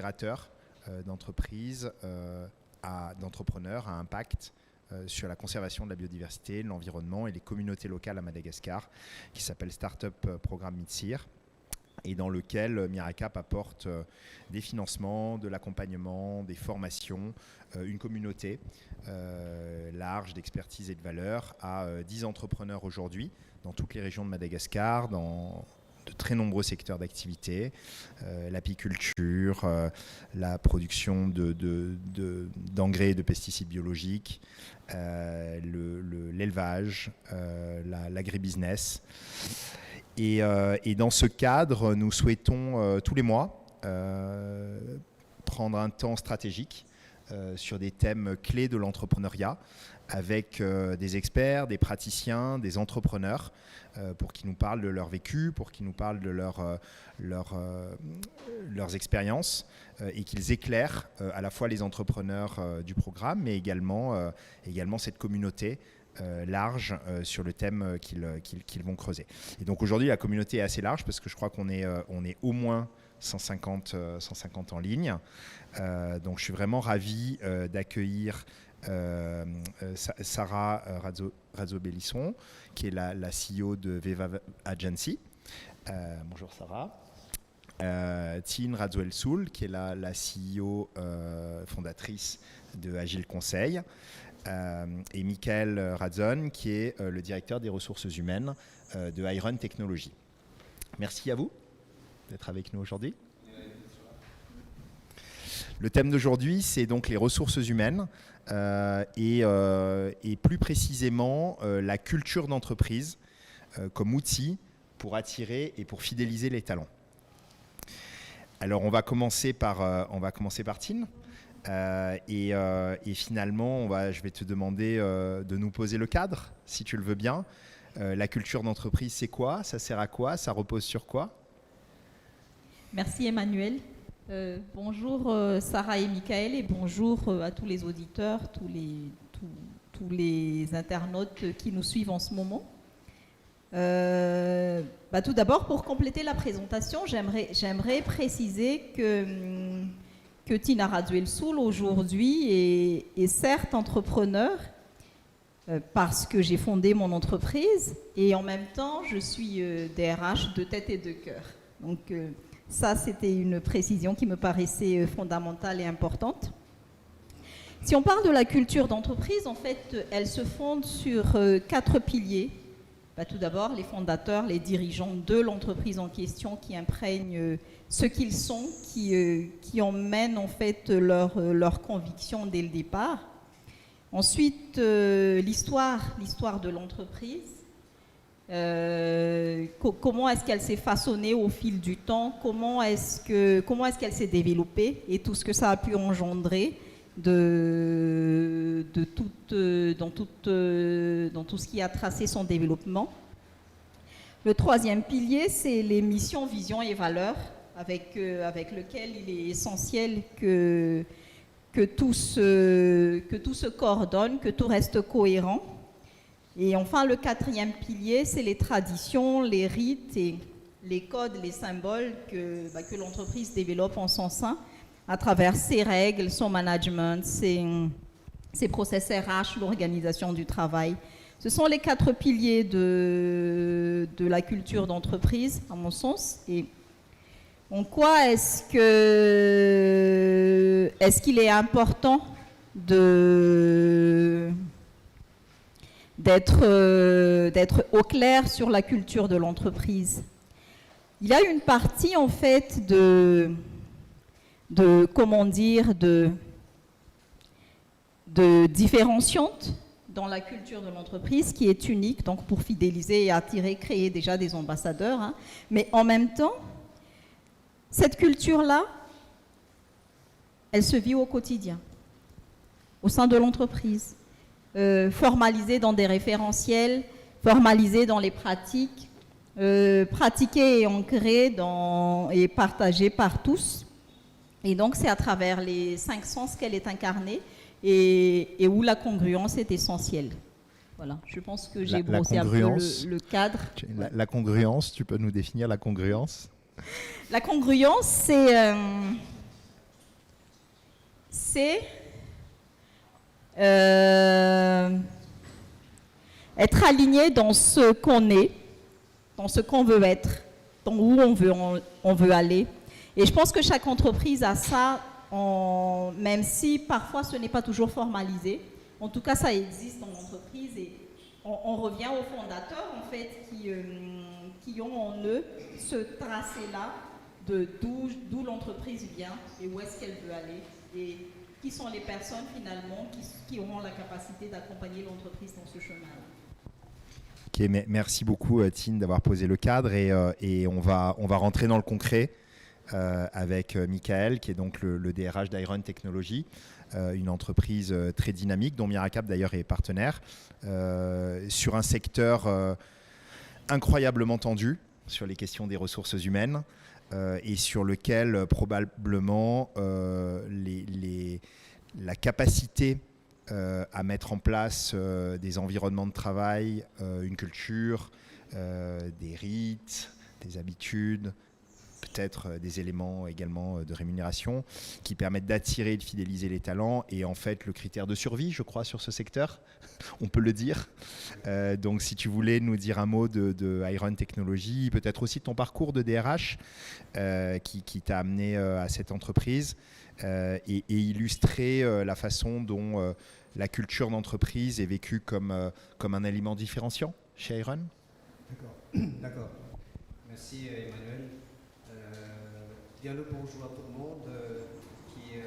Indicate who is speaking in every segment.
Speaker 1: accélérateur d'entreprises, d'entrepreneurs à impact sur la conservation de la biodiversité, l'environnement et les communautés locales à Madagascar, qui s'appelle Startup Programme MITSIR, et dans lequel Miracap apporte des financements, de l'accompagnement, des formations, une communauté large d'expertise et de valeur à 10 entrepreneurs aujourd'hui dans toutes les régions de Madagascar, dans de très nombreux secteurs d'activité, l'apiculture, la production d'engrais et de pesticides biologiques, l'élevage, l'agribusiness. Et dans ce cadre, nous souhaitons tous les mois prendre un temps stratégique sur des thèmes clés de l'entrepreneuriat avec des experts, des praticiens, des entrepreneurs pour qu'ils nous parlent de leur vécu, pour qu'ils nous parlent de leurs expériences et qu'ils éclairent à la fois les entrepreneurs du programme mais également cette communauté large sur le thème qu'ils vont creuser. Et donc aujourd'hui, la communauté est assez large parce que je crois qu'on est au moins 150 en ligne. Donc je suis vraiment ravi d'accueillir Sarah Razzo-Bellisson, qui est la CEO de Veva Agency. Bonjour Sarah. Tine Razzo-El-Soul, qui est la CEO fondatrice de Agile Conseil. Et Michael Radzon, qui est le directeur des ressources humaines de Iron Technologies. Merci à vous d'être avec nous aujourd'hui. Le thème d'aujourd'hui, c'est donc les ressources humaines et plus précisément la culture d'entreprise comme outil pour attirer et pour fidéliser les talents. Alors, on va commencer par Tine. Et finalement, je vais te demander de nous poser le cadre, si tu le veux bien. La culture d'entreprise, c'est quoi? Ça sert à quoi? Ça repose sur quoi?
Speaker 2: Merci Emmanuel. Bonjour Sarah et Michael et bonjour à tous les auditeurs, tous les internautes qui nous suivent en ce moment. Tout d'abord, pour compléter la présentation, j'aimerais préciser que Tina Razzo-El-Soul aujourd'hui est certes entrepreneur parce que j'ai fondé mon entreprise et en même temps je suis DRH de tête et de cœur. Donc ça c'était une précision qui me paraissait fondamentale et importante. Si on parle de la culture d'entreprise, en fait elle se fonde sur 4 piliers. Tout d'abord, les fondateurs, les dirigeants de l'entreprise en question qui imprègnent ce qu'ils sont, qui emmènent en fait leur conviction dès le départ. Ensuite, l'histoire de l'entreprise. Comment est-ce qu'elle s'est façonnée au fil du temps? Comment est-ce qu'elle s'est développée et tout ce que ça a pu engendrer dans tout ce qui a tracé son développement. Le troisième pilier, c'est les missions, visions et valeurs avec lequel il est essentiel que tout se coordonne, que tout reste cohérent. Et enfin, le quatrième pilier, c'est les traditions, les rites et les codes, les symboles que l'entreprise développe en son sein à travers ses règles, son management, ses process RH, l'organisation du travail. Ce sont les 4 piliers de la culture d'entreprise, à mon sens. Et en quoi est-ce qu'il est important d'être au clair sur la culture de l'entreprise? Il y a une partie, en fait, différenciante dans la culture de l'entreprise qui est unique, donc pour fidéliser et attirer, créer déjà des ambassadeurs. Hein. Mais en même temps, cette culture-là, elle se vit au quotidien, au sein de l'entreprise, formalisée dans des référentiels, formalisée dans les pratiques, pratiquée et ancrée et partagée par tous. Et donc, c'est à travers les 5 sens qu'elle est incarnée et où la congruence est essentielle. Voilà, je pense que j'ai brossé un peu le cadre.
Speaker 1: La congruence, tu peux nous définir la congruence?
Speaker 2: La congruence, c'est être aligné dans ce qu'on est, dans ce qu'on veut être, dans où on veut aller. Et je pense que chaque entreprise a ça, même si parfois ce n'est pas toujours formalisé. En tout cas, ça existe dans l'entreprise et on revient aux fondateurs en fait qui ont en eux ce tracé-là de d'où l'entreprise vient et où est-ce qu'elle veut aller et qui sont les personnes finalement qui auront la capacité d'accompagner l'entreprise dans ce chemin-là.
Speaker 1: Ok, merci beaucoup Tine d'avoir posé le cadre et on va rentrer dans le concret avec Michael qui est donc le DRH d'Iron Technologies, une entreprise très dynamique dont Miracap d'ailleurs est partenaire sur un secteur incroyablement tendu sur les questions des ressources humaines et sur lequel probablement la capacité à mettre en place des environnements de travail, une culture, des rites, des habitudes, peut-être des éléments également de rémunération qui permettent d'attirer et de fidéliser les talents et en fait le critère de survie, je crois, sur ce secteur, on peut le dire. Donc si tu voulais nous dire un mot de Iron Technologies, peut-être aussi de ton parcours de DRH qui t'a amené à cette entreprise et illustrer la façon dont la culture d'entreprise est vécue comme un élément différenciant chez Iron.
Speaker 3: D'accord. Merci Emmanuel. Bien le bonjour à tout le monde qui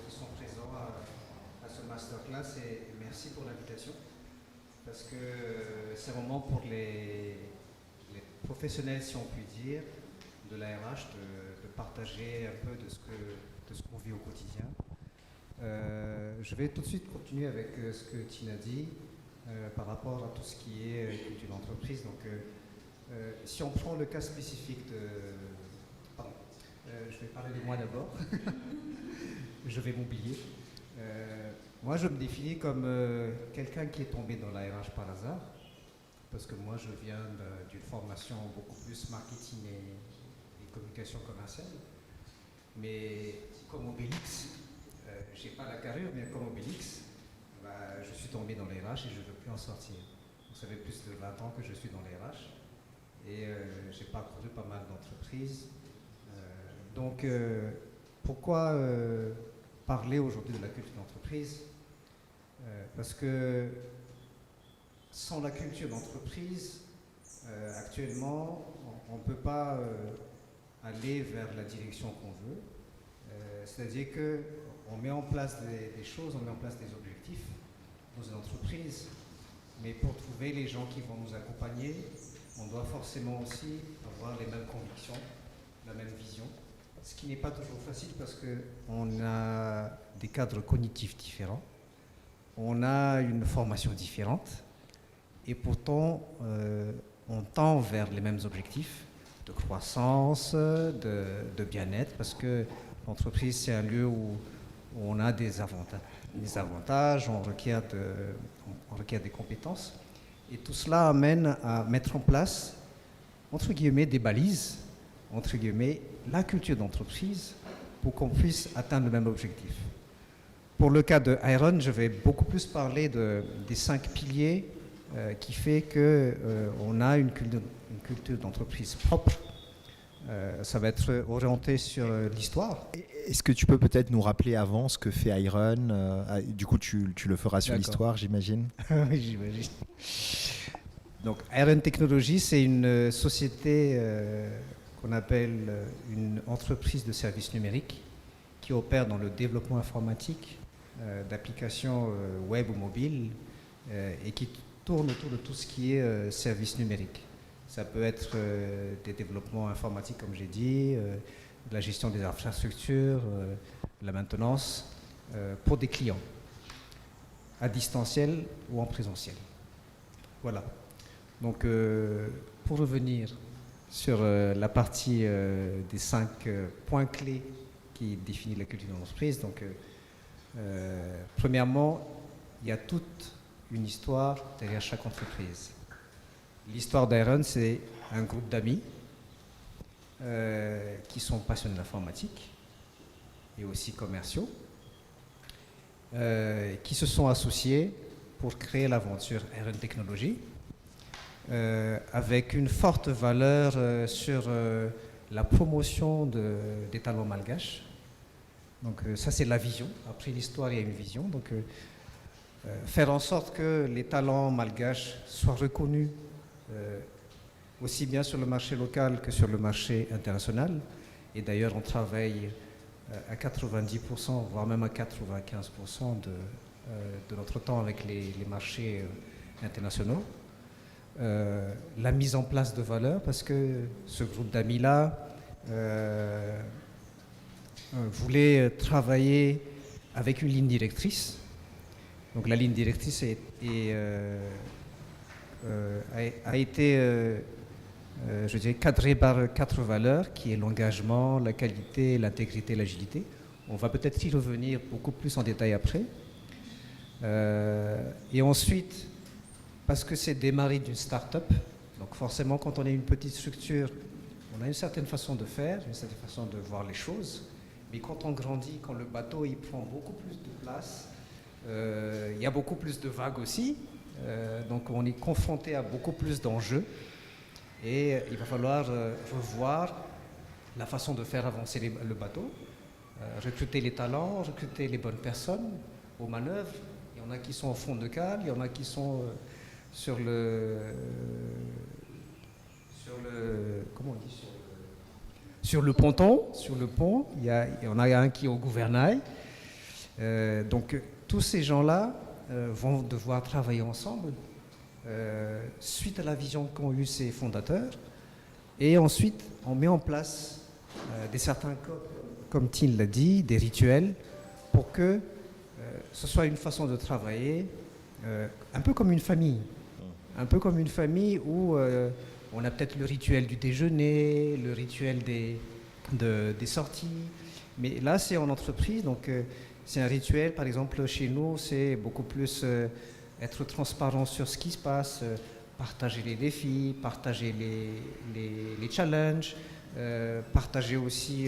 Speaker 3: sont présents à ce masterclass et merci pour l'invitation parce que c'est vraiment pour les professionnels, si on peut dire, de la RH de partager un peu de ce qu'on vit au quotidien. Je vais tout de suite continuer avec ce que Tine a dit par rapport à tout ce qui est culture d'entreprise. Donc, si on prend le cas spécifique je vais parler de moi d'abord. Je vais m'oublier. Moi, je me définis comme quelqu'un qui est tombé dans la RH par hasard, parce que moi, je viens d'une formation beaucoup plus marketing et communication commerciale. Mais comme Obélix, je n'ai pas la carrure, mais comme Obélix, je suis tombé dans les RH et je ne veux plus en sortir. Donc, ça fait plus de 20 ans que je suis dans les RH et j'ai parcouru pas mal d'entreprises. Donc, pourquoi parler aujourd'hui de la culture d'entreprise ? Parce que sans la culture d'entreprise, actuellement, on ne peut pas aller vers la direction qu'on veut. C'est-à-dire qu'on met en place des choses, on met en place des objectifs dans une entreprise, mais pour trouver les gens qui vont nous accompagner, on doit forcément aussi avoir les mêmes convictions, la même vision. Ce qui n'est pas toujours facile parce qu'on a des cadres cognitifs différents, on a une formation différente et pourtant on tend vers les mêmes objectifs de croissance, de bien-être parce que l'entreprise c'est un lieu où on a des avantages, on requiert des compétences et tout cela amène à mettre en place entre guillemets des balises, entre guillemets, la culture d'entreprise pour qu'on puisse atteindre le même objectif. Pour le cas de Iron, je vais beaucoup plus parler des 5 piliers qui fait qu'on a une culture d'entreprise propre. Ça va être orienté sur l'histoire.
Speaker 1: Est-ce que tu peux peut-être nous rappeler avant ce que fait Iron du coup, tu le feras sur l'histoire, j'imagine.
Speaker 3: Oui, j'imagine. Donc, Iron Technologies, c'est une société qu'on appelle une entreprise de services numériques qui opère dans le développement informatique d'applications web ou mobiles et qui tourne autour de tout ce qui est services numériques. Ça peut être des développements informatiques, comme j'ai dit, la gestion des infrastructures, la maintenance pour des clients, à distanciel ou en présentiel. Voilà. Donc, pour revenir sur la partie des 5 points clés qui définissent la culture d'entreprise. Donc, premièrement, il y a toute une histoire derrière chaque entreprise. L'histoire d'Iron, c'est un groupe d'amis qui sont passionnés d'informatique et aussi commerciaux qui se sont associés pour créer l'aventure Iron Technology, avec une forte valeur sur la promotion des talents malgaches. Donc ça c'est la vision. Après l'histoire, il y a une vision. Donc faire en sorte que les talents malgaches soient reconnus aussi bien sur le marché local que sur le marché international. Et d'ailleurs, on travaille à 90%, voire même à 95% de notre temps avec les marchés internationaux. La mise en place de valeurs, parce que ce groupe d'amis-là voulait travailler avec une ligne directrice. Donc la ligne directrice a été je dirais, cadrée par 4 valeurs, qui est l'engagement, la qualité, l'intégrité, l'agilité. On va peut-être y revenir beaucoup plus en détail après. Et ensuite, parce que c'est démarré d'une start-up, donc forcément quand on est une petite structure, on a une certaine façon de faire, une certaine façon de voir les choses, mais quand on grandit, quand le bateau il prend beaucoup plus de place, il y a beaucoup plus de vagues aussi, donc on est confronté à beaucoup plus d'enjeux. Et il va falloir revoir la façon de faire avancer le bateau, recruter les talents, recruter les bonnes personnes aux manœuvres. Il y en a qui sont au fond de cale, il y en a qui sont sur le comment on dit, sur le ponton, sur le pont. Il y en a un qui est au gouvernail. Donc tous ces gens-là vont devoir travailler ensemble. Suite à la vision qu'ont eu ces fondateurs, et ensuite on met en place des certains codes, comme Tin l'a dit, des rituels, pour que ce soit une façon de travailler un peu comme une famille, où on a peut-être le rituel du déjeuner, le rituel des sorties, mais là c'est en entreprise, donc c'est un rituel. Par exemple chez nous c'est beaucoup plus être transparent sur ce qui se passe, partager les défis, partager les challenges, partager aussi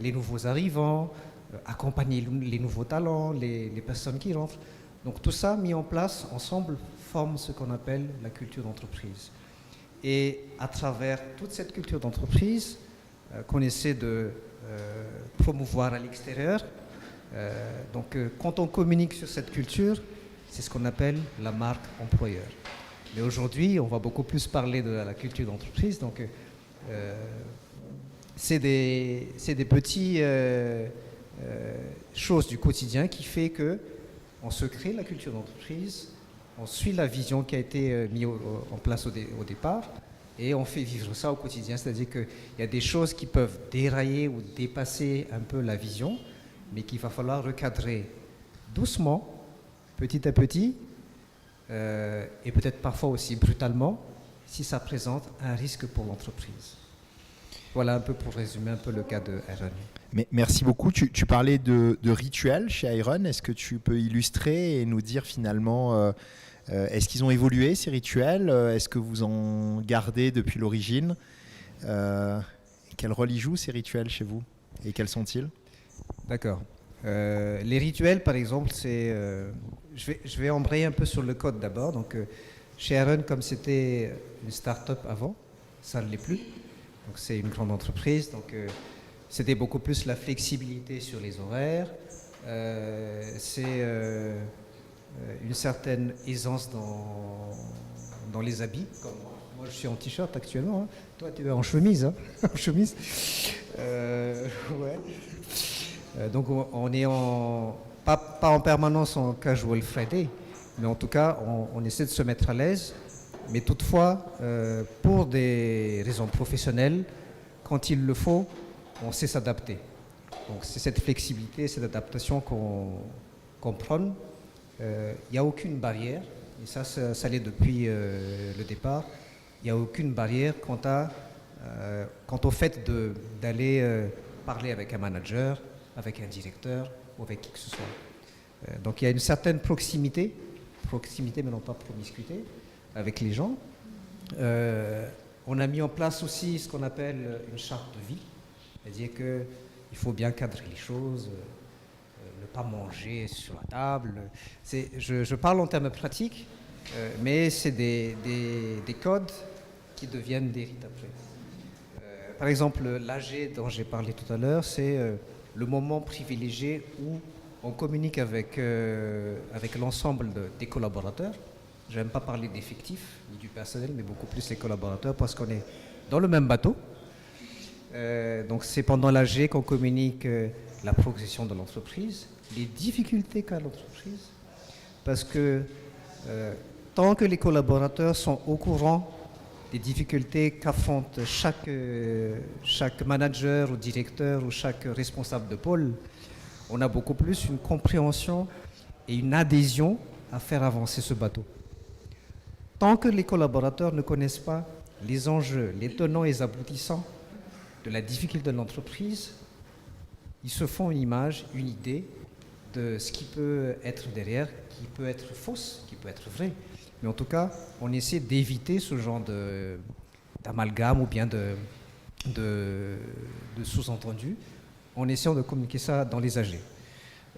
Speaker 3: les nouveaux arrivants, accompagner les nouveaux talents, les personnes qui rentrent. Donc tout ça mis en place ensemble forme ce qu'on appelle la culture d'entreprise. Et à travers toute cette culture d'entreprise qu'on essaie de promouvoir à l'extérieur, donc quand on communique sur cette culture, c'est ce qu'on appelle la marque employeur. Mais aujourd'hui, on va beaucoup plus parler de la culture d'entreprise. Donc, c'est des petites choses du quotidien qui fait que on se crée la culture d'entreprise, on suit la vision qui a été mise en place au départ, et on fait vivre ça au quotidien. C'est-à-dire qu'il y a des choses qui peuvent dérailler ou dépasser un peu la vision, mais qu'il va falloir recadrer doucement, petit à petit, et peut-être parfois aussi brutalement, si ça présente un risque pour l'entreprise. Voilà un peu pour résumer un peu le cas de Iron.
Speaker 1: Mais merci beaucoup. Tu parlais de rituels chez Iron. Est-ce que tu peux illustrer et nous dire finalement, est-ce qu'ils ont évolué ces rituels? Est-ce que vous en gardez depuis l'origine? Quel rôle y jouent ces rituels chez vous? Et quels sont-ils?
Speaker 3: D'accord. Les rituels, par exemple, c'est... je vais embrayer un peu sur le code d'abord. Donc, chez Iron, comme c'était une start-up avant, ça ne l'est plus. Donc, c'est une grande entreprise. Donc, c'était beaucoup plus la flexibilité sur les horaires. C'est une certaine aisance dans les habits. Comme moi, je suis en t-shirt actuellement. Hein. Toi, tu es en chemise. Hein. En chemise. Ouais. Donc on est pas en permanence en casual Friday, mais en tout cas on essaie de se mettre à l'aise, mais toutefois pour des raisons professionnelles, quand il le faut, on sait s'adapter. Donc c'est cette flexibilité, cette adaptation qu'on prône. Il n'y a aucune barrière, et ça l'est depuis le départ, il n'y a aucune barrière quant au fait d'aller parler avec un manager, avec un directeur ou avec qui que ce soit. Donc il y a une certaine proximité mais non pas promiscuité avec les gens. On a mis en place aussi ce qu'on appelle une charte de vie, c'est-à-dire qu'il faut bien cadrer les choses. ne pas manger sur la table. Je parle en termes pratiques, mais c'est des codes qui deviennent des rites après. Par exemple, l'AG dont j'ai parlé tout à l'heure, c'est le moment privilégié où on communique avec l'ensemble des collaborateurs. Je n'aime pas parler d'effectifs ni du personnel, mais beaucoup plus les collaborateurs parce qu'on est dans le même bateau. Donc c'est pendant l'AG qu'on communique la progression de l'entreprise, les difficultés qu'a l'entreprise, parce que tant que les collaborateurs sont au courant des difficultés qu'affronte chaque manager ou directeur ou chaque responsable de pôle, on a beaucoup plus une compréhension et une adhésion à faire avancer ce bateau. Tant que les collaborateurs ne connaissent pas les enjeux, les tenants et les aboutissants de la difficulté de l'entreprise, ils se font une image, une idée de ce qui peut être derrière, qui peut être fausse, qui peut être vrai. Mais en tout cas, on essaie d'éviter ce genre d'amalgame ou bien de sous-entendu en essayant de communiquer ça dans les AG.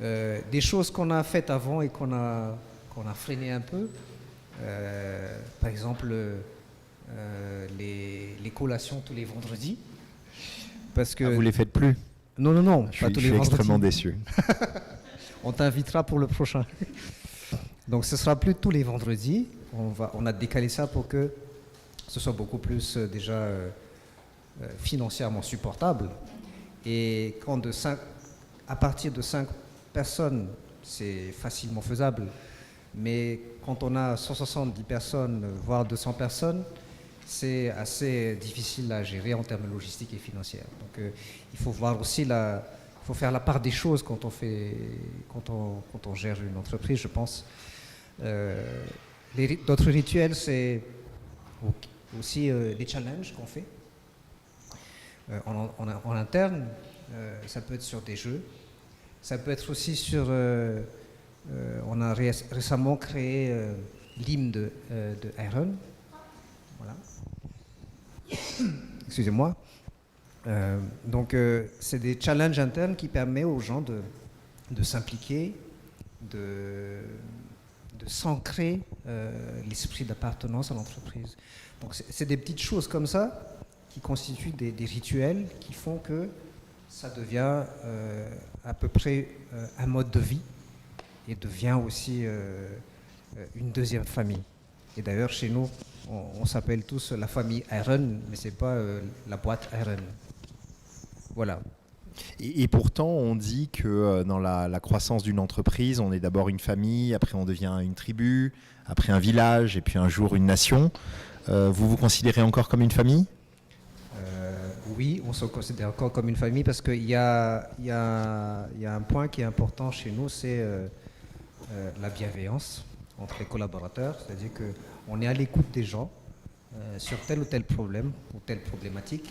Speaker 3: Des choses qu'on a faites avant et qu'on a freiné un peu, par exemple les collations tous les vendredis. Parce que...
Speaker 1: vous les faites plus?
Speaker 3: Non,
Speaker 1: je suis extrêmement déçu.
Speaker 3: On t'invitera pour le prochain. Donc ce sera plus tous les vendredis. On a décalé ça pour que ce soit beaucoup plus déjà financièrement supportable. Et à partir de 5 personnes, c'est facilement faisable. Mais quand on a 170 personnes, voire 200 personnes, c'est assez difficile à gérer en termes logistiques et financiers. Donc il faut voir aussi il faut faire la part des choses quand on gère une entreprise, je pense. D'autres rituels, c'est aussi les challenges qu'on fait en interne. Ça peut être sur des jeux. Ça peut être aussi sur... on a récemment créé l'hymne de Iron. Voilà. Excusez-moi. Donc, c'est des challenges internes qui permettent aux gens de s'impliquer, de s'ancrer l'esprit d'appartenance à l'entreprise. Donc, c'est des petites choses comme ça qui constituent des rituels qui font que ça devient à peu près un mode de vie et devient aussi une deuxième famille. Et d'ailleurs, chez nous, on s'appelle tous la famille Iron, mais ce n'est pas la boîte Iron. Voilà.
Speaker 1: Et pourtant, on dit que dans la croissance d'une entreprise, on est d'abord une famille, après on devient une tribu, après un village, et puis un jour une nation. Vous vous considérez encore comme une famille ?
Speaker 3: Oui, on se considère encore comme une famille parce qu'il y a un point qui est important chez nous, c'est la bienveillance entre les collaborateurs. C'est-à-dire qu'on est à l'écoute des gens sur tel ou tel problème ou telle problématique,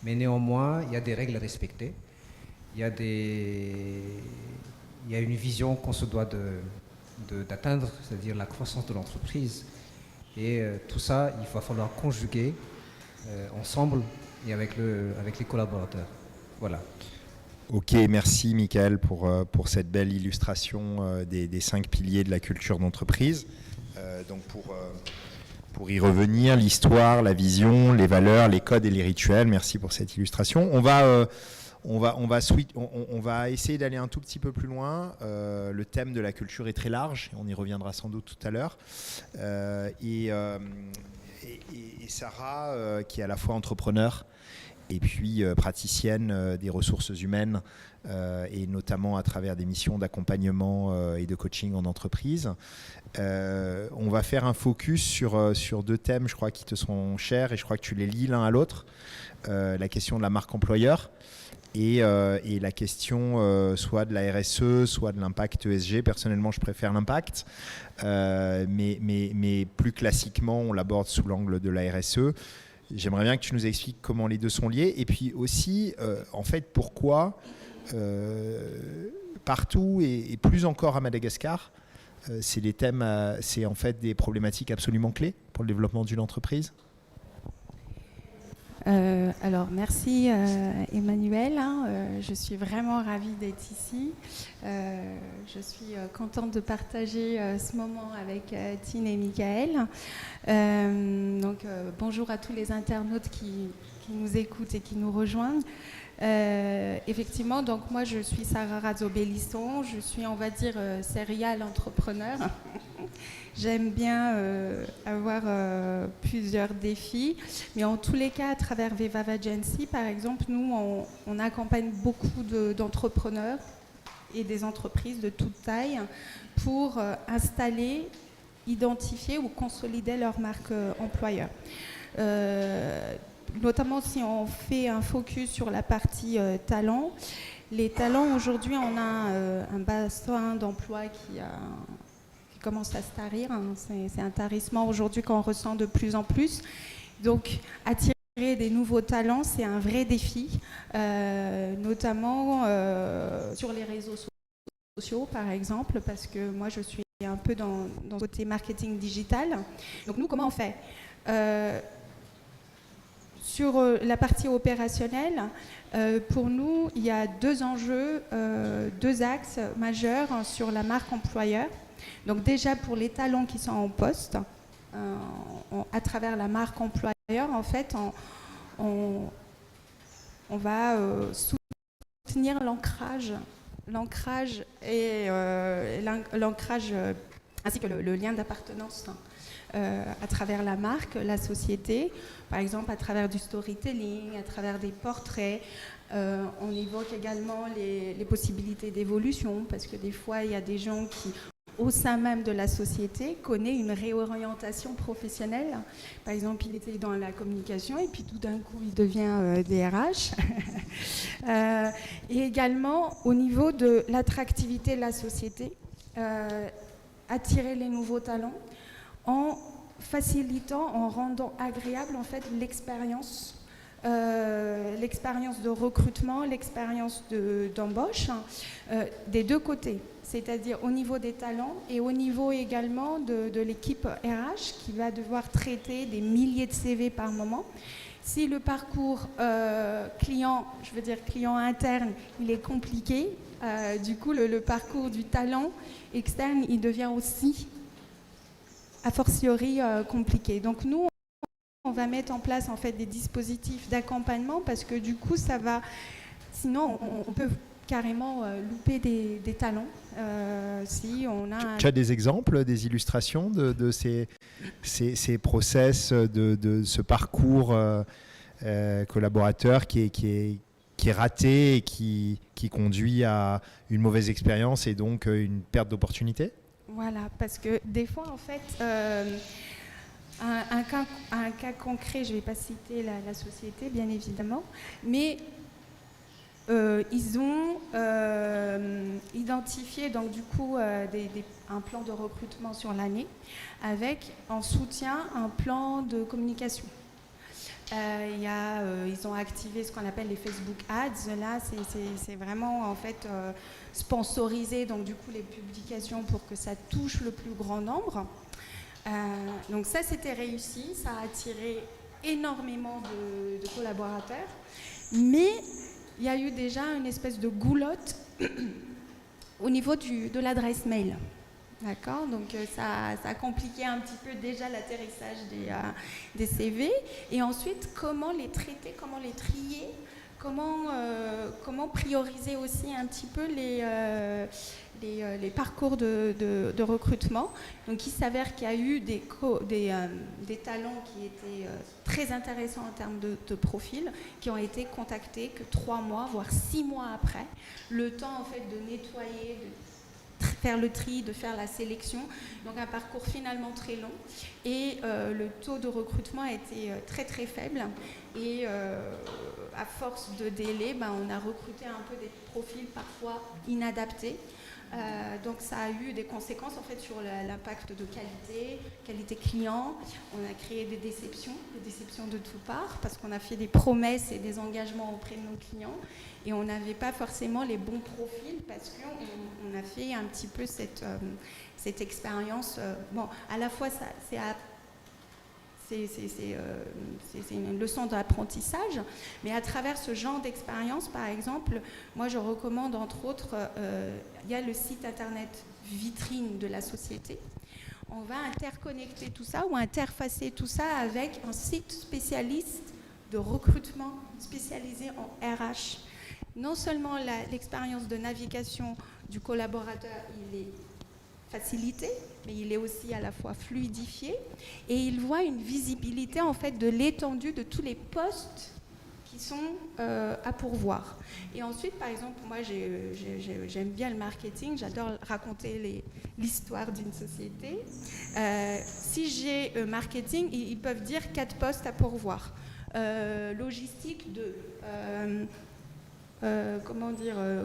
Speaker 3: mais néanmoins, il y a des règles à respecter. Il y a une vision qu'on se doit d'atteindre, c'est-à-dire la croissance de l'entreprise. Et tout ça, il va falloir conjuguer ensemble et avec les collaborateurs. Voilà.
Speaker 1: Ok, merci Michael pour cette belle illustration des 5 piliers de la culture d'entreprise. Donc pour y revenir, l'histoire, la vision, les valeurs, les codes et les rituels, merci pour cette illustration. On va essayer d'aller un tout petit peu plus loin. Le thème de la culture est très large, on y reviendra sans doute tout à l'heure. Et Sarah, qui est à la fois entrepreneur et puis praticienne des ressources humaines, et notamment à travers des missions d'accompagnement et de coaching en entreprise. On va faire un focus sur 2 thèmes, je crois, qui te sont chers, et je crois que tu les lis l'un à l'autre. La question de la marque employeur et la question soit de la RSE, soit de l'impact ESG. Personnellement, je préfère l'impact, mais plus classiquement, on l'aborde sous l'angle de la RSE. J'aimerais bien que tu nous expliques comment les deux sont liés, et puis aussi, en fait, pourquoi partout et plus encore à Madagascar, c'est des thèmes, c'est en fait des problématiques absolument clés pour le développement d'une entreprise.
Speaker 4: Alors, merci Emmanuel. Je suis vraiment ravie d'être ici. Je suis contente de partager ce moment avec Tine et Michael. Bonjour à tous les internautes qui nous écoutent et qui nous rejoignent. Effectivement, donc moi je suis Sarah Razzo-Bellisson, je suis, on va dire, serial entrepreneur. J'aime bien avoir plusieurs défis, mais en tous les cas, à travers Vevava Agency, par exemple, nous, on accompagne beaucoup d'entrepreneurs et des entreprises de toute taille pour installer, identifier ou consolider leur marque employeur. Notamment si on fait un focus sur la partie talent. Les talents, aujourd'hui, on a un bassin d'emploi qui commence à se tarir. C'est un tarissement aujourd'hui qu'on ressent de plus en plus. Donc, attirer des nouveaux talents, c'est un vrai défi, notamment sur les réseaux sociaux, par exemple, parce que moi, je suis un peu dans le côté marketing digital. Donc, nous, comment on fait sur la partie opérationnelle, pour nous, il y a deux enjeux, deux axes majeurs sur la marque employeur. Donc déjà pour les talents qui sont en poste, à travers la marque employeur, en fait, on va soutenir l'ancrage et l'ancrage ainsi que le lien d'appartenance à travers la marque, la société, par exemple à travers du storytelling, à travers des portraits. On évoque également les possibilités d'évolution, parce que des fois, il y a des gens qui, au sein même de la société, connaissent une réorientation professionnelle. Par exemple, il était dans la communication et puis tout d'un coup, il devient DRH. Et également, au niveau de l'attractivité de la société, attirer les nouveaux talents, en facilitant, en rendant agréable en fait l'expérience de recrutement, l'expérience d'embauche des deux côtés, c'est-à-dire au niveau des talents et au niveau également de l'équipe RH qui va devoir traiter des milliers de CV par moment. Si le parcours client, je veux dire client interne, il est compliqué, du coup le parcours du talent externe, il devient aussi a fortiori compliqué. Donc nous, on va mettre en place en fait des dispositifs d'accompagnement parce que du coup, ça va. Sinon, on peut carrément louper des talents. Si on a.
Speaker 1: Tu as des exemples, des illustrations de ces process, de ce parcours collaborateur qui est raté et qui conduit à une mauvaise expérience et donc une perte d'opportunité?
Speaker 4: Voilà, parce que des fois, en fait, un cas concret, je ne vais pas citer la société, bien évidemment, mais ils ont identifié donc du coup un plan de recrutement sur l'année avec en soutien un plan de communication. Ils ont activé ce qu'on appelle les Facebook Ads. Là, c'est vraiment en fait sponsorisé, donc du coup les publications pour que ça touche le plus grand nombre. Donc ça, c'était réussi, ça a attiré énormément de collaborateurs, mais il y a eu déjà une espèce de goulotte au niveau de l'adresse mail. D'accord, donc ça a compliqué un petit peu déjà l'atterrissage des CV. Et ensuite, comment les traiter, comment les trier, comment prioriser aussi un petit peu les parcours de recrutement. Donc il s'avère qu'il y a eu des talents qui étaient très intéressants en termes de profil, qui ont été contactés que 3 mois, voire 6 mois après. Le temps en fait de nettoyer, de faire le tri, de faire la sélection. Donc un parcours finalement très long. Et le taux de recrutement a été très très faible. Et à force de délai, on a recruté un peu des profils parfois inadaptés. Donc ça a eu des conséquences en fait sur l'impact de qualité client. On a créé des déceptions de toutes parts parce qu'on a fait des promesses et des engagements auprès de nos clients et on n'avait pas forcément les bons profils parce qu'on a fait un petit peu cette expérience. Bon, à la fois c'est une leçon d'apprentissage. Mais à travers ce genre d'expérience, par exemple, moi je recommande entre autres, il y a le site internet vitrine de la société. On va interconnecter tout ça ou interfacer tout ça avec un site spécialiste de recrutement spécialisé en RH. Non seulement l'expérience de navigation du collaborateur, il est facilité, mais il est aussi à la fois fluidifié et il voit une visibilité en fait de l'étendue de tous les postes qui sont à pourvoir. Et ensuite, par exemple, moi j'aime bien le marketing, j'adore raconter l'histoire d'une société. Si j'ai marketing, ils peuvent dire 4 postes à pourvoir. Logistique 2.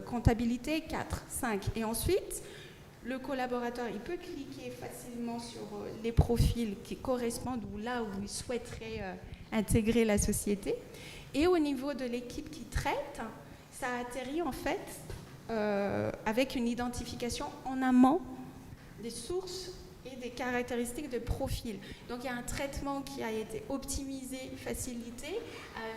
Speaker 4: Comptabilité 4, 5. Et ensuite, le collaborateur, il peut cliquer facilement sur les profils qui correspondent ou là où il souhaiterait intégrer la société. Et au niveau de l'équipe qui traite, ça atterrit en fait avec une identification en amont des sources et des caractéristiques de profil. Donc il y a un traitement qui a été optimisé, facilité,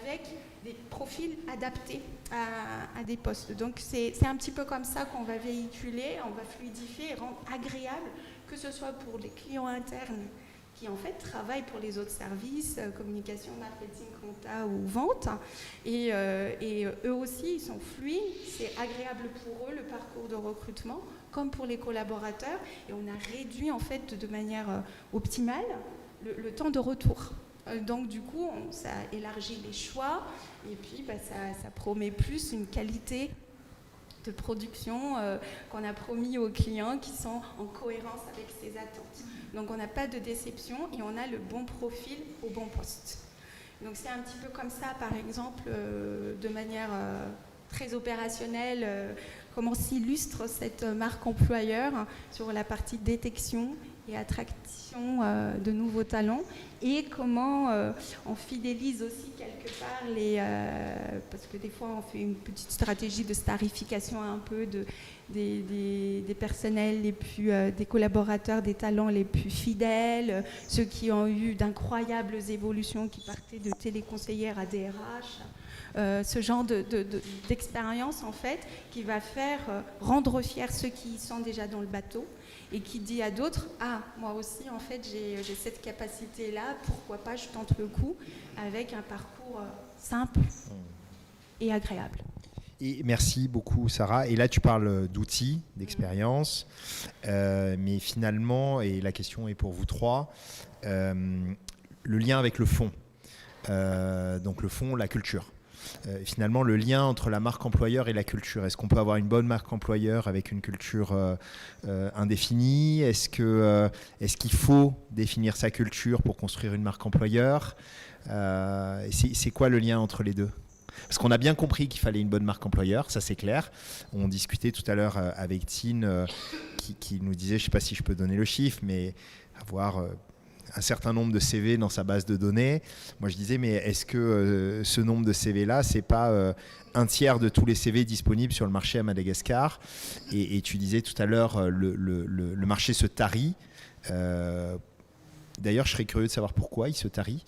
Speaker 4: avec des profils adaptés à des postes. Donc c'est un petit peu comme ça qu'on va véhiculer, on va fluidifier et rendre agréable, que ce soit pour les clients internes qui en fait travaillent pour les autres services, communication, marketing, compta ou vente. Et eux aussi, ils sont fluides, c'est agréable pour eux le parcours de recrutement, comme pour les collaborateurs. Et on a réduit en fait de manière optimale le temps de retour. Donc du coup, ça élargit les choix et puis ça promet plus une qualité de production qu'on a promis aux clients qui sont en cohérence avec ses attentes. Donc on n'a pas de déception et on a le bon profil au bon poste. Donc c'est un petit peu comme ça, par exemple, de manière très opérationnelle, comment s'illustre cette marque employeur sur la partie détection et attraction de nouveaux talents, et comment on fidélise aussi quelque part parce que des fois on fait une petite stratégie de starification un peu des personnels les plus, des collaborateurs, des talents les plus fidèles, ceux qui ont eu d'incroyables évolutions, qui partaient de téléconseillère à DRH. Ce genre d'expérience en fait qui va faire rendre fiers ceux qui sont déjà dans le bateau et qui dit à d'autres, moi aussi en fait j'ai cette capacité là, pourquoi pas je tente le coup avec un parcours simple et agréable.
Speaker 1: Et merci beaucoup Sarah. Et là tu parles d'outils, d'expérience, mais finalement, et la question est pour vous trois, le lien avec le fond. Donc le fond, la culture. Finalement, le lien entre la marque employeur et la culture. Est-ce qu'on peut avoir une bonne marque employeur avec une culture indéfinie ? Est-ce qu'il faut définir sa culture pour construire une marque employeur ? C'est quoi le lien entre les deux ? Parce qu'on a bien compris qu'il fallait une bonne marque employeur, ça c'est clair. On discutait tout à l'heure avec Tine qui nous disait, je ne sais pas si je peux donner le chiffre, mais avoir un certain nombre de CV dans sa base de données. Moi, je disais, mais est-ce que ce nombre de CV-là, c'est pas un tiers de tous les CV disponibles sur le marché à Madagascar ? Et tu disais tout à l'heure, le marché se tarit. D'ailleurs, je serais curieux de savoir pourquoi il se tarit,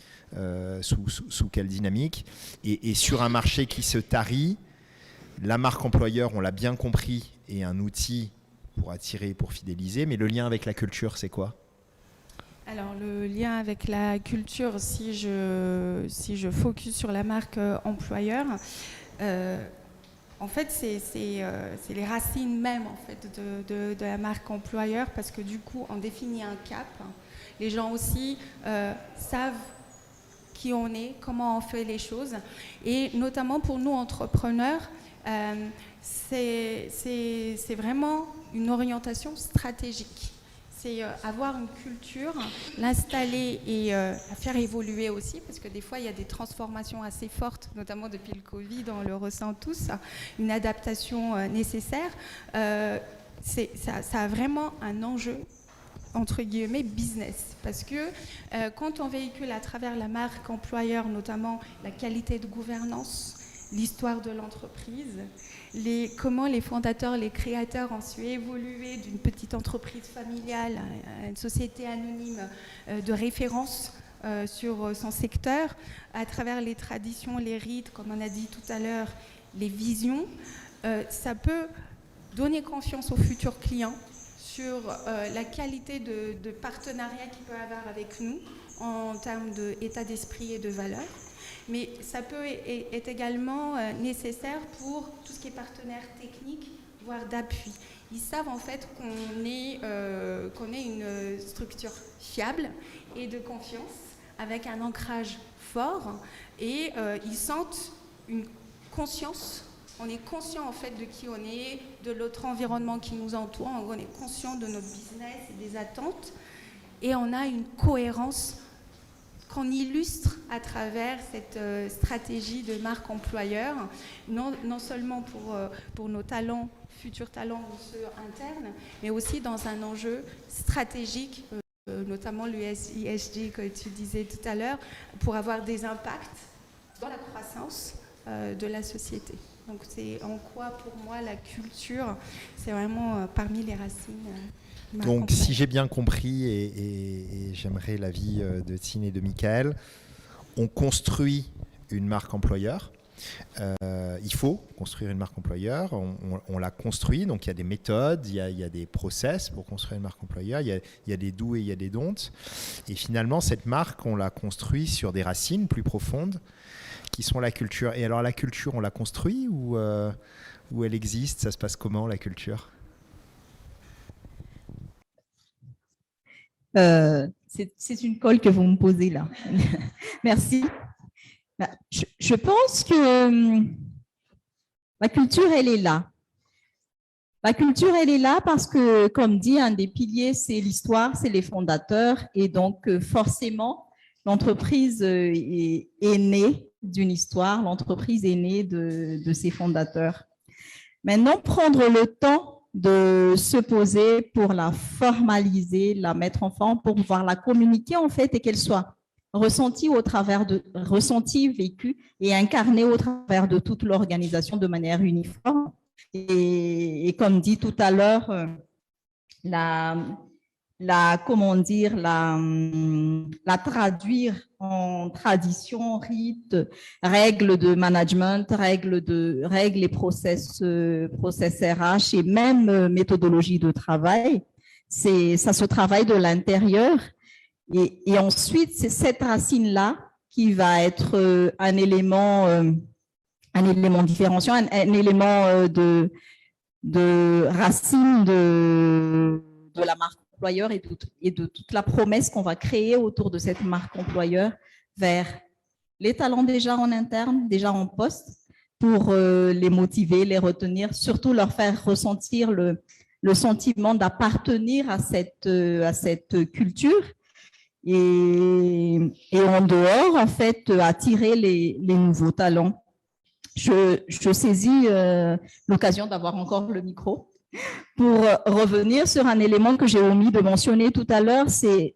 Speaker 1: sous quelle dynamique. Et sur un marché qui se tarit, la marque employeur, on l'a bien compris, est un outil pour attirer, pour fidéliser. Mais le lien avec la culture, c'est quoi ?
Speaker 4: Alors le lien avec la culture, si je focus sur la marque employeur, en fait c'est les racines même en fait de la marque employeur, parce que du coup on définit un cap. Les gens aussi savent qui on est, comment on fait les choses, et notamment pour nous entrepreneurs, c'est vraiment une orientation stratégique. C'est avoir une culture, l'installer et la faire évoluer aussi, parce que des fois, il y a des transformations assez fortes, notamment depuis le Covid, on le ressent tous, une adaptation nécessaire. Ça a vraiment un enjeu, entre guillemets, business, parce que quand on véhicule à travers la marque employeur, notamment la qualité de gouvernance, l'histoire de l'entreprise, comment les fondateurs, les créateurs ont su évoluer d'une petite entreprise familiale à une société anonyme de référence sur son secteur à travers les traditions, les rites, comme on a dit tout à l'heure, les visions. Ça peut donner confiance aux futurs clients sur la qualité de partenariat qu'il peut avoir avec nous en termes d'état d'esprit et de valeurs. Mais ça peut être également nécessaire pour tout ce qui est partenaire technique, voire d'appui. Ils savent en fait qu'on est une structure fiable et de confiance, avec un ancrage fort, et ils sentent une conscience. On est conscient en fait de qui on est, de l'autre environnement qui nous entoure, on est conscient de notre business et des attentes, et on a une cohérence qu'on illustre à travers cette stratégie de marque employeur, non seulement pour nos talents, futurs talents ou ceux internes, mais aussi dans un enjeu stratégique, notamment l'ESG que tu disais tout à l'heure, pour avoir des impacts dans la croissance de la société. Donc c'est en quoi, pour moi, la culture, c'est vraiment parmi les racines.
Speaker 1: Donc, si j'ai bien compris, et j'aimerais l'avis de Tine et de Michael, on construit une marque employeur. Il faut construire une marque employeur. On la construit. Donc, il y a des méthodes, il y a des process pour construire une marque employeur. Il y a des do et il y a des don't. Et finalement, cette marque, on la construit sur des racines plus profondes qui sont la culture. Et alors, la culture, on la construit ou elle existe? Ça se passe comment, la culture?
Speaker 2: C'est une colle que vous me posez là. Merci. Je pense que la culture, elle est là. La culture, elle est là parce que, comme dit, un des piliers, c'est l'histoire, c'est les fondateurs. Et donc, forcément, l'entreprise est née d'une histoire, l'entreprise est née de ses fondateurs. Maintenant, prendre le temps de se poser pour la formaliser, la mettre en forme, pour pouvoir la communiquer en fait et qu'elle soit ressentie vécue et incarnée au travers de toute l'organisation de manière uniforme. Et comme dit tout à l'heure, la traduire en tradition, rite, règles de management, règles et process RH et même méthodologie de travail. Ça se travaille de l'intérieur. Et ensuite, c'est cette racine-là qui va être un élément différenciant, un élément de racine de la marque employeur et de toute la promesse qu'on va créer autour de cette marque employeur vers les talents déjà en interne, déjà en poste, pour les motiver, les retenir, surtout leur faire ressentir le sentiment d'appartenir à cette culture et en dehors, en fait, attirer les nouveaux talents. Je saisis l'occasion d'avoir encore le micro pour revenir sur un élément que j'ai omis de mentionner tout à l'heure, c'est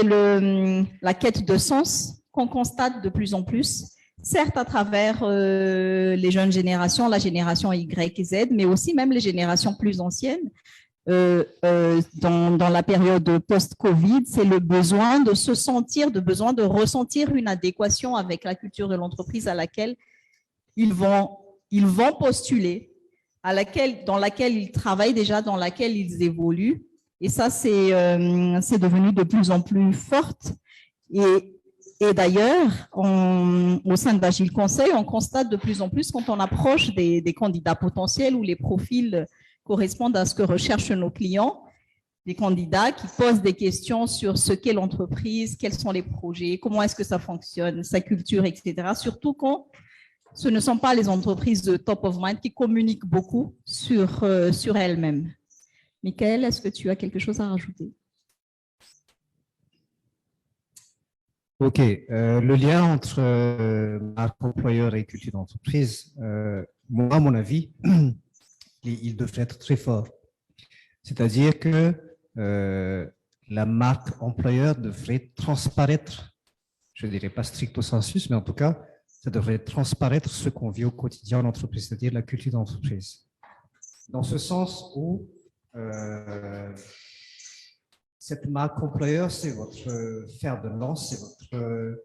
Speaker 2: la quête de sens qu'on constate de plus en plus, certes à travers les jeunes générations, la génération Y et Z, mais aussi même les générations plus anciennes. Dans la période post-Covid, c'est le besoin de se sentir, de ressentir une adéquation avec la culture de l'entreprise à laquelle ils vont postuler, dans laquelle ils travaillent déjà, dans laquelle ils évoluent. Et ça, c'est devenu de plus en plus forte. Et d'ailleurs, au sein d'Agile Conseil, on constate de plus en plus quand on approche des candidats potentiels ou les profils correspondent à ce que recherchent nos clients, des candidats qui posent des questions sur ce qu'est l'entreprise, quels sont les projets, comment est-ce que ça fonctionne, sa culture, etc. Surtout quand ce ne sont pas les entreprises de top of mind qui communiquent beaucoup sur elles-mêmes. Michael, est-ce que tu as quelque chose à rajouter?
Speaker 3: Ok, le lien entre marque employeur et culture d'entreprise, moi, à mon avis, il devrait être très fort. C'est-à-dire que la marque employeur devrait transparaître, je ne dirais pas stricto sensus, mais en tout cas, ça devrait transparaître ce qu'on vit au quotidien en entreprise, c'est-à-dire la culture d'entreprise. Dans ce sens où cette marque employeur, c'est votre fer de lance, c'est votre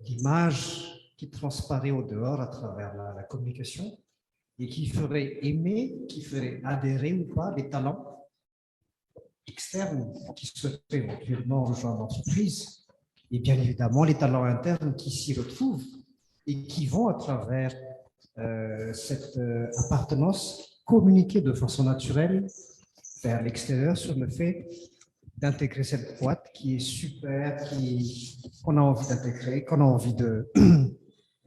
Speaker 3: image qui transparaît au dehors à travers la communication et qui ferait aimer, qui ferait adhérer ou pas les talents externes qui souhaiteraient éventuellement rejoindre l'entreprise et bien évidemment les talents internes qui s'y retrouvent et qui vont à travers cette appartenance communiquer de façon naturelle vers l'extérieur sur le fait d'intégrer cette boîte qui est super, qu'on a envie d'intégrer, qu'on a envie de,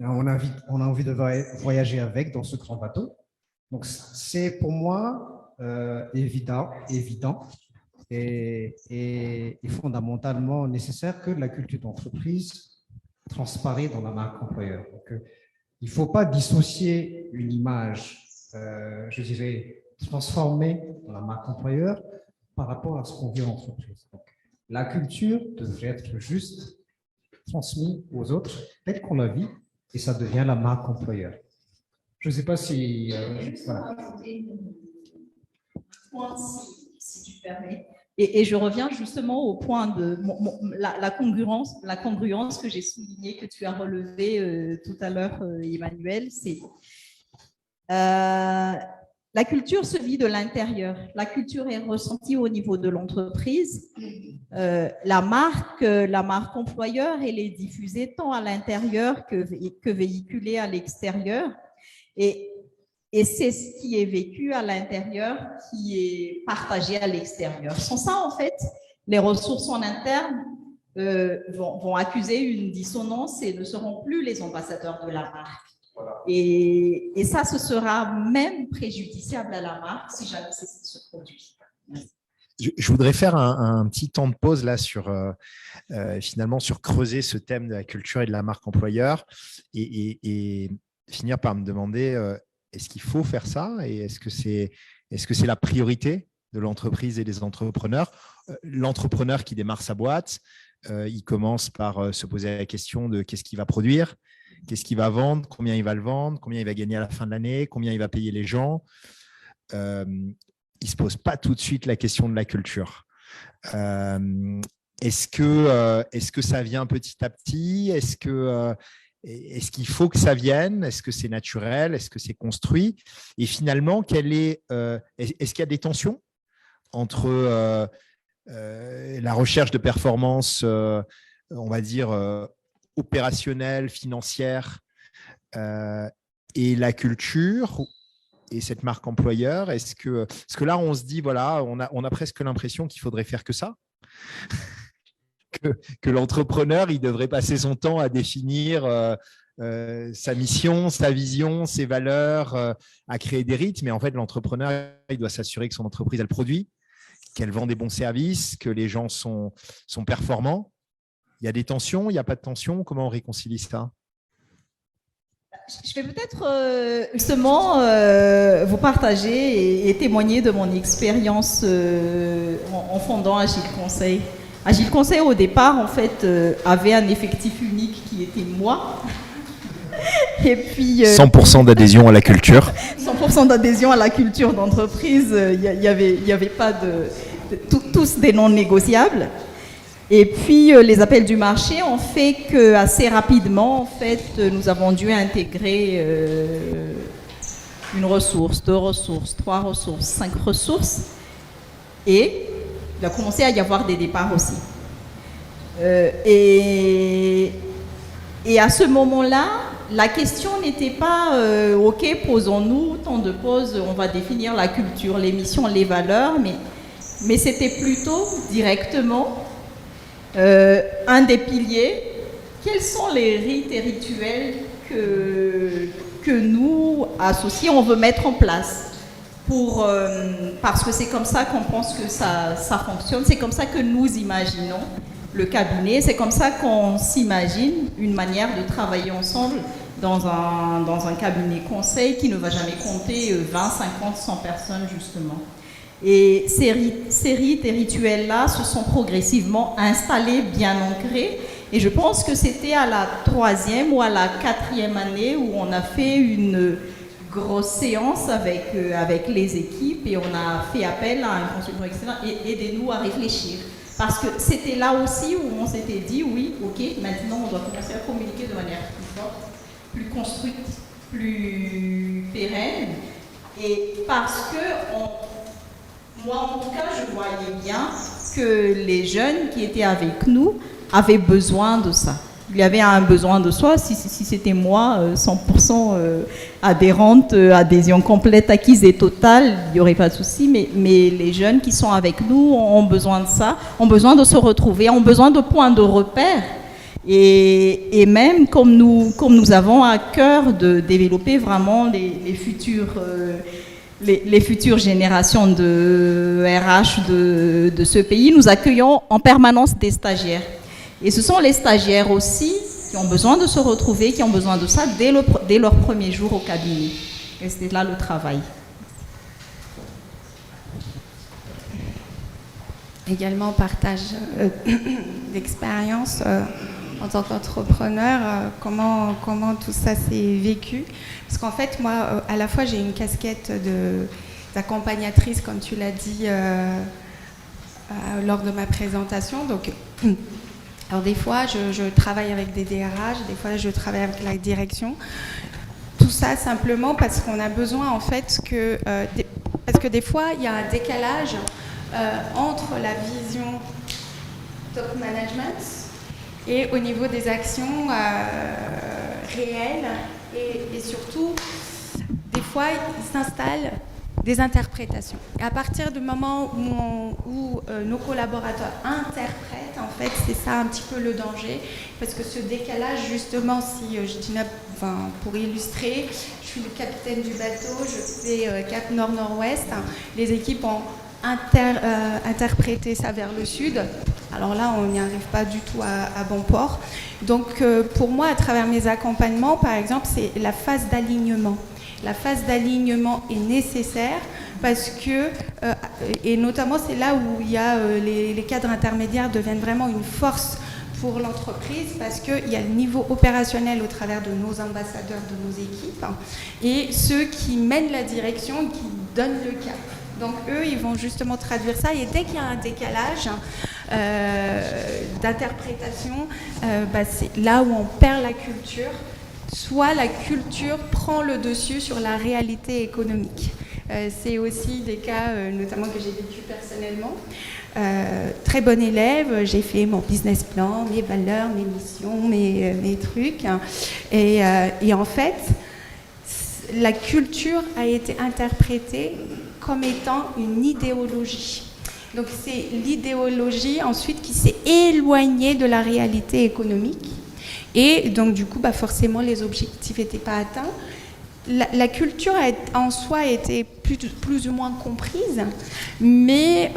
Speaker 3: on a envie de voyager avec dans ce grand bateau. Donc c'est pour moi évident et fondamentalement nécessaire que la culture d'entreprise transparaît dans la marque employeur. Donc, il ne faut pas dissocier une image, je dirais, transformée dans la marque employeur par rapport à ce qu'on vit en entreprise. Donc, la culture devrait être juste transmise aux autres, telle qu'on la vit, et ça devient la marque employeur. Je ne sais pas si... voilà.
Speaker 2: Si tu permets. Et je reviens justement au point de la congruence que j'ai souligné, que tu as relevé tout à l'heure, Emmanuel. C'est la culture se vit de l'intérieur. La culture est ressentie au niveau de l'entreprise. La marque employeur, elle est diffusée tant à l'intérieur que véhiculée à l'extérieur. Et c'est ce qui est vécu à l'intérieur qui est partagé à l'extérieur. Sans ça, en fait, les ressources en interne vont accuser une dissonance et ne seront plus les ambassadeurs de la marque. Voilà. Et ça, ce sera même préjudiciable à la marque si jamais c'est ce qui se produit. Merci.
Speaker 1: Je voudrais faire un petit temps de pause là sur finalement sur creuser ce thème de la culture et de la marque employeur et finir par me demander est-ce qu'il faut faire ça et est-ce que c'est la priorité de l'entreprise et des entrepreneurs. L'entrepreneur qui démarre sa boîte, il commence par se poser la question de qu'est-ce qu'il va produire, qu'est-ce qu'il va vendre, combien il va le vendre, combien il va gagner à la fin de l'année, combien il va payer les gens. Il ne se pose pas tout de suite la question de la culture. Est-ce que ça vient petit à petit ? Est-ce qu'il faut que ça vienne ? Est-ce que c'est naturel ? Est-ce que c'est construit ? Et finalement, est-ce qu'il y a des tensions entre la recherche de performance, on va dire, opérationnelle, financière, et la culture et cette marque employeur ? Parce que là, on se dit, voilà, on a presque l'impression qu'il faudrait faire que ça. Que l'entrepreneur, il devrait passer son temps à définir sa mission, sa vision, ses valeurs, à créer des rythmes. Mais en fait, l'entrepreneur, il doit s'assurer que son entreprise, elle produit, qu'elle vend des bons services, que les gens sont performants. Il y a des tensions, il n'y a pas de tensions. Comment on réconcilie ça ?
Speaker 2: Je vais peut-être justement vous partager et témoigner de mon expérience en fondant Agile Conseil. Agile Conseil, au départ, en fait, avait un effectif unique qui était moi. Et puis,
Speaker 1: 100% d'adhésion à la culture.
Speaker 2: 100% d'adhésion à la culture d'entreprise. Il n'y avait pas tous des non négociables. Et puis, les appels du marché ont fait qu'assez rapidement, en fait, nous avons dû intégrer une ressource, 2 ressources, 3 ressources, 5 ressources. Et il a commencé à y avoir des départs aussi. Et à ce moment-là, la question n'était pas OK, posons-nous, temps de pause, on va définir la culture, les missions, les valeurs, mais c'était plutôt directement un des piliers. Quels sont les rites et rituels que nous, associés, on veut mettre en place parce que c'est comme ça qu'on pense que ça fonctionne, c'est comme ça que nous imaginons le cabinet, c'est comme ça qu'on s'imagine une manière de travailler ensemble dans un cabinet conseil qui ne va jamais compter 20, 50, 100 personnes justement. Et ces rites et rituels-là se sont progressivement installés, bien ancrés, et je pense que c'était à la 3e ou à la 4e année où on a fait une grosse séance avec les équipes et on a fait appel à un consultant externe et aidez-nous à réfléchir. Parce que c'était là aussi où on s'était dit, oui, ok, maintenant on doit commencer à communiquer de manière plus forte, plus construite, plus pérenne. Et parce que, moi en tout cas, je voyais bien que les jeunes qui étaient avec nous avaient besoin de ça. Il y avait un besoin de soi. Si c'était moi, 100% adhérente, adhésion complète, acquise et totale, il n'y aurait pas de souci. Mais les jeunes qui sont avec nous ont besoin de ça, ont besoin de se retrouver, ont besoin de points de repère. Et même comme nous avons à cœur de développer vraiment les futures générations de RH de ce pays, nous accueillons en permanence des stagiaires. Et ce sont les stagiaires aussi qui ont besoin de se retrouver, qui ont besoin de ça dès leur premier jour au cabinet. Et c'était là le travail.
Speaker 4: Également partage d'expérience en tant qu'entrepreneur, comment tout ça s'est vécu. Parce qu'en fait, moi, à la fois, j'ai une casquette d'accompagnatrice, comme tu l'as dit lors de ma présentation. Donc, alors des fois, je travaille avec des DRH, des fois, je travaille avec la direction. Tout ça simplement parce qu'on a besoin, en fait, parce que des fois, il y a un décalage entre la vision top management et au niveau des actions réelles. Et surtout, des fois, il s'installe des interprétations. Et à partir du moment où nos collaborateurs interprètent, en fait, c'est ça un petit peu le danger, parce que ce décalage, justement, pour illustrer, je suis le capitaine du bateau, je fais Cap Nord-Nord-Ouest, les équipes ont interprété ça vers le sud. Alors là, on n'y arrive pas du tout à bon port. Donc, pour moi, à travers mes accompagnements, par exemple, c'est la phase d'alignement. La phase d'alignement est nécessaire parce que, et notamment c'est là où il y a, les cadres intermédiaires deviennent vraiment une force pour l'entreprise parce qu'il y a le niveau opérationnel au travers de nos ambassadeurs, de nos équipes, et ceux qui mènent la direction et qui donnent le cap. Donc eux, ils vont justement traduire ça, et dès qu'il y a un décalage d'interprétation, c'est là où on perd la culture. Soit la culture prend le dessus sur la réalité économique. C'est aussi des cas, notamment que j'ai vécu personnellement. Très bon élève, j'ai fait mon business plan, mes valeurs, mes missions, mes trucs. Et en fait, la culture a été interprétée comme étant une idéologie. Donc c'est l'idéologie ensuite qui s'est éloignée de la réalité économique. Et donc, du coup, forcément, les objectifs n'étaient pas atteints. La culture en soi a été plus ou moins comprise, mais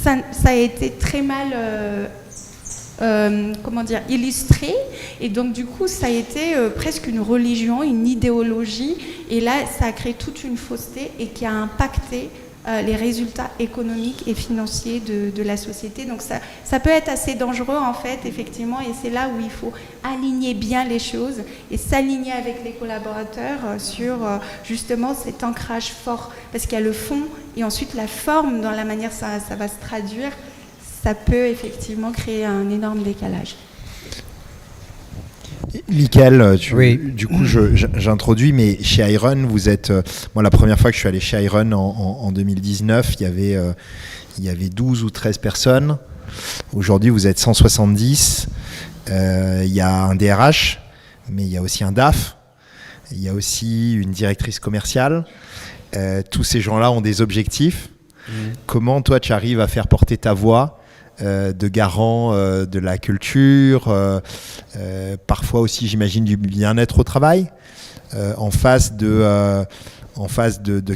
Speaker 4: ça a été très mal illustré. Et donc, du coup, ça a été presque une religion, une idéologie. Et là, ça a créé toute une fausseté et qui a impacté les résultats économiques et financiers de la société. Donc ça peut être assez dangereux en fait, effectivement, et c'est là où il faut aligner bien les choses et s'aligner avec les collaborateurs sur justement cet ancrage fort, parce qu'il y a le fond et ensuite la forme dans la manière ça va se traduire, ça peut effectivement créer un énorme décalage.
Speaker 1: Michael,
Speaker 3: oui.
Speaker 1: Du coup, j'introduis, mais chez Iron, vous êtes... moi, la première fois que je suis allé chez Iron en 2019, il y avait 12 ou 13 personnes. Aujourd'hui, vous êtes 170. Il y a un DRH, mais il y a aussi un DAF. Il y a aussi une directrice commerciale. Tous ces gens-là ont des objectifs. Comment, toi, tu arrives à faire porter ta voix de garant de la culture, parfois aussi j'imagine du bien-être au travail, en face de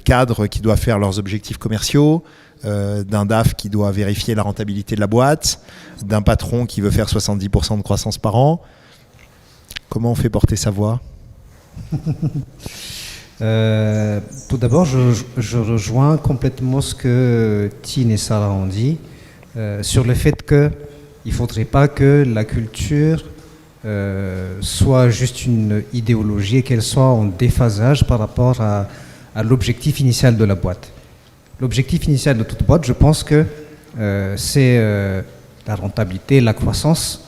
Speaker 1: cadres qui doivent faire leurs objectifs commerciaux, d'un DAF qui doit vérifier la rentabilité de la boîte, d'un patron qui veut faire 70% de croissance par an. Comment on fait porter sa voix ?
Speaker 3: Tout d'abord, je rejoins complètement ce que Tine et Sarah ont dit. Sur le fait qu'il ne faudrait pas que la culture soit juste une idéologie et qu'elle soit en déphasage par rapport à l'objectif initial de la boîte. L'objectif initial de toute boîte, je pense que c'est la rentabilité, la croissance,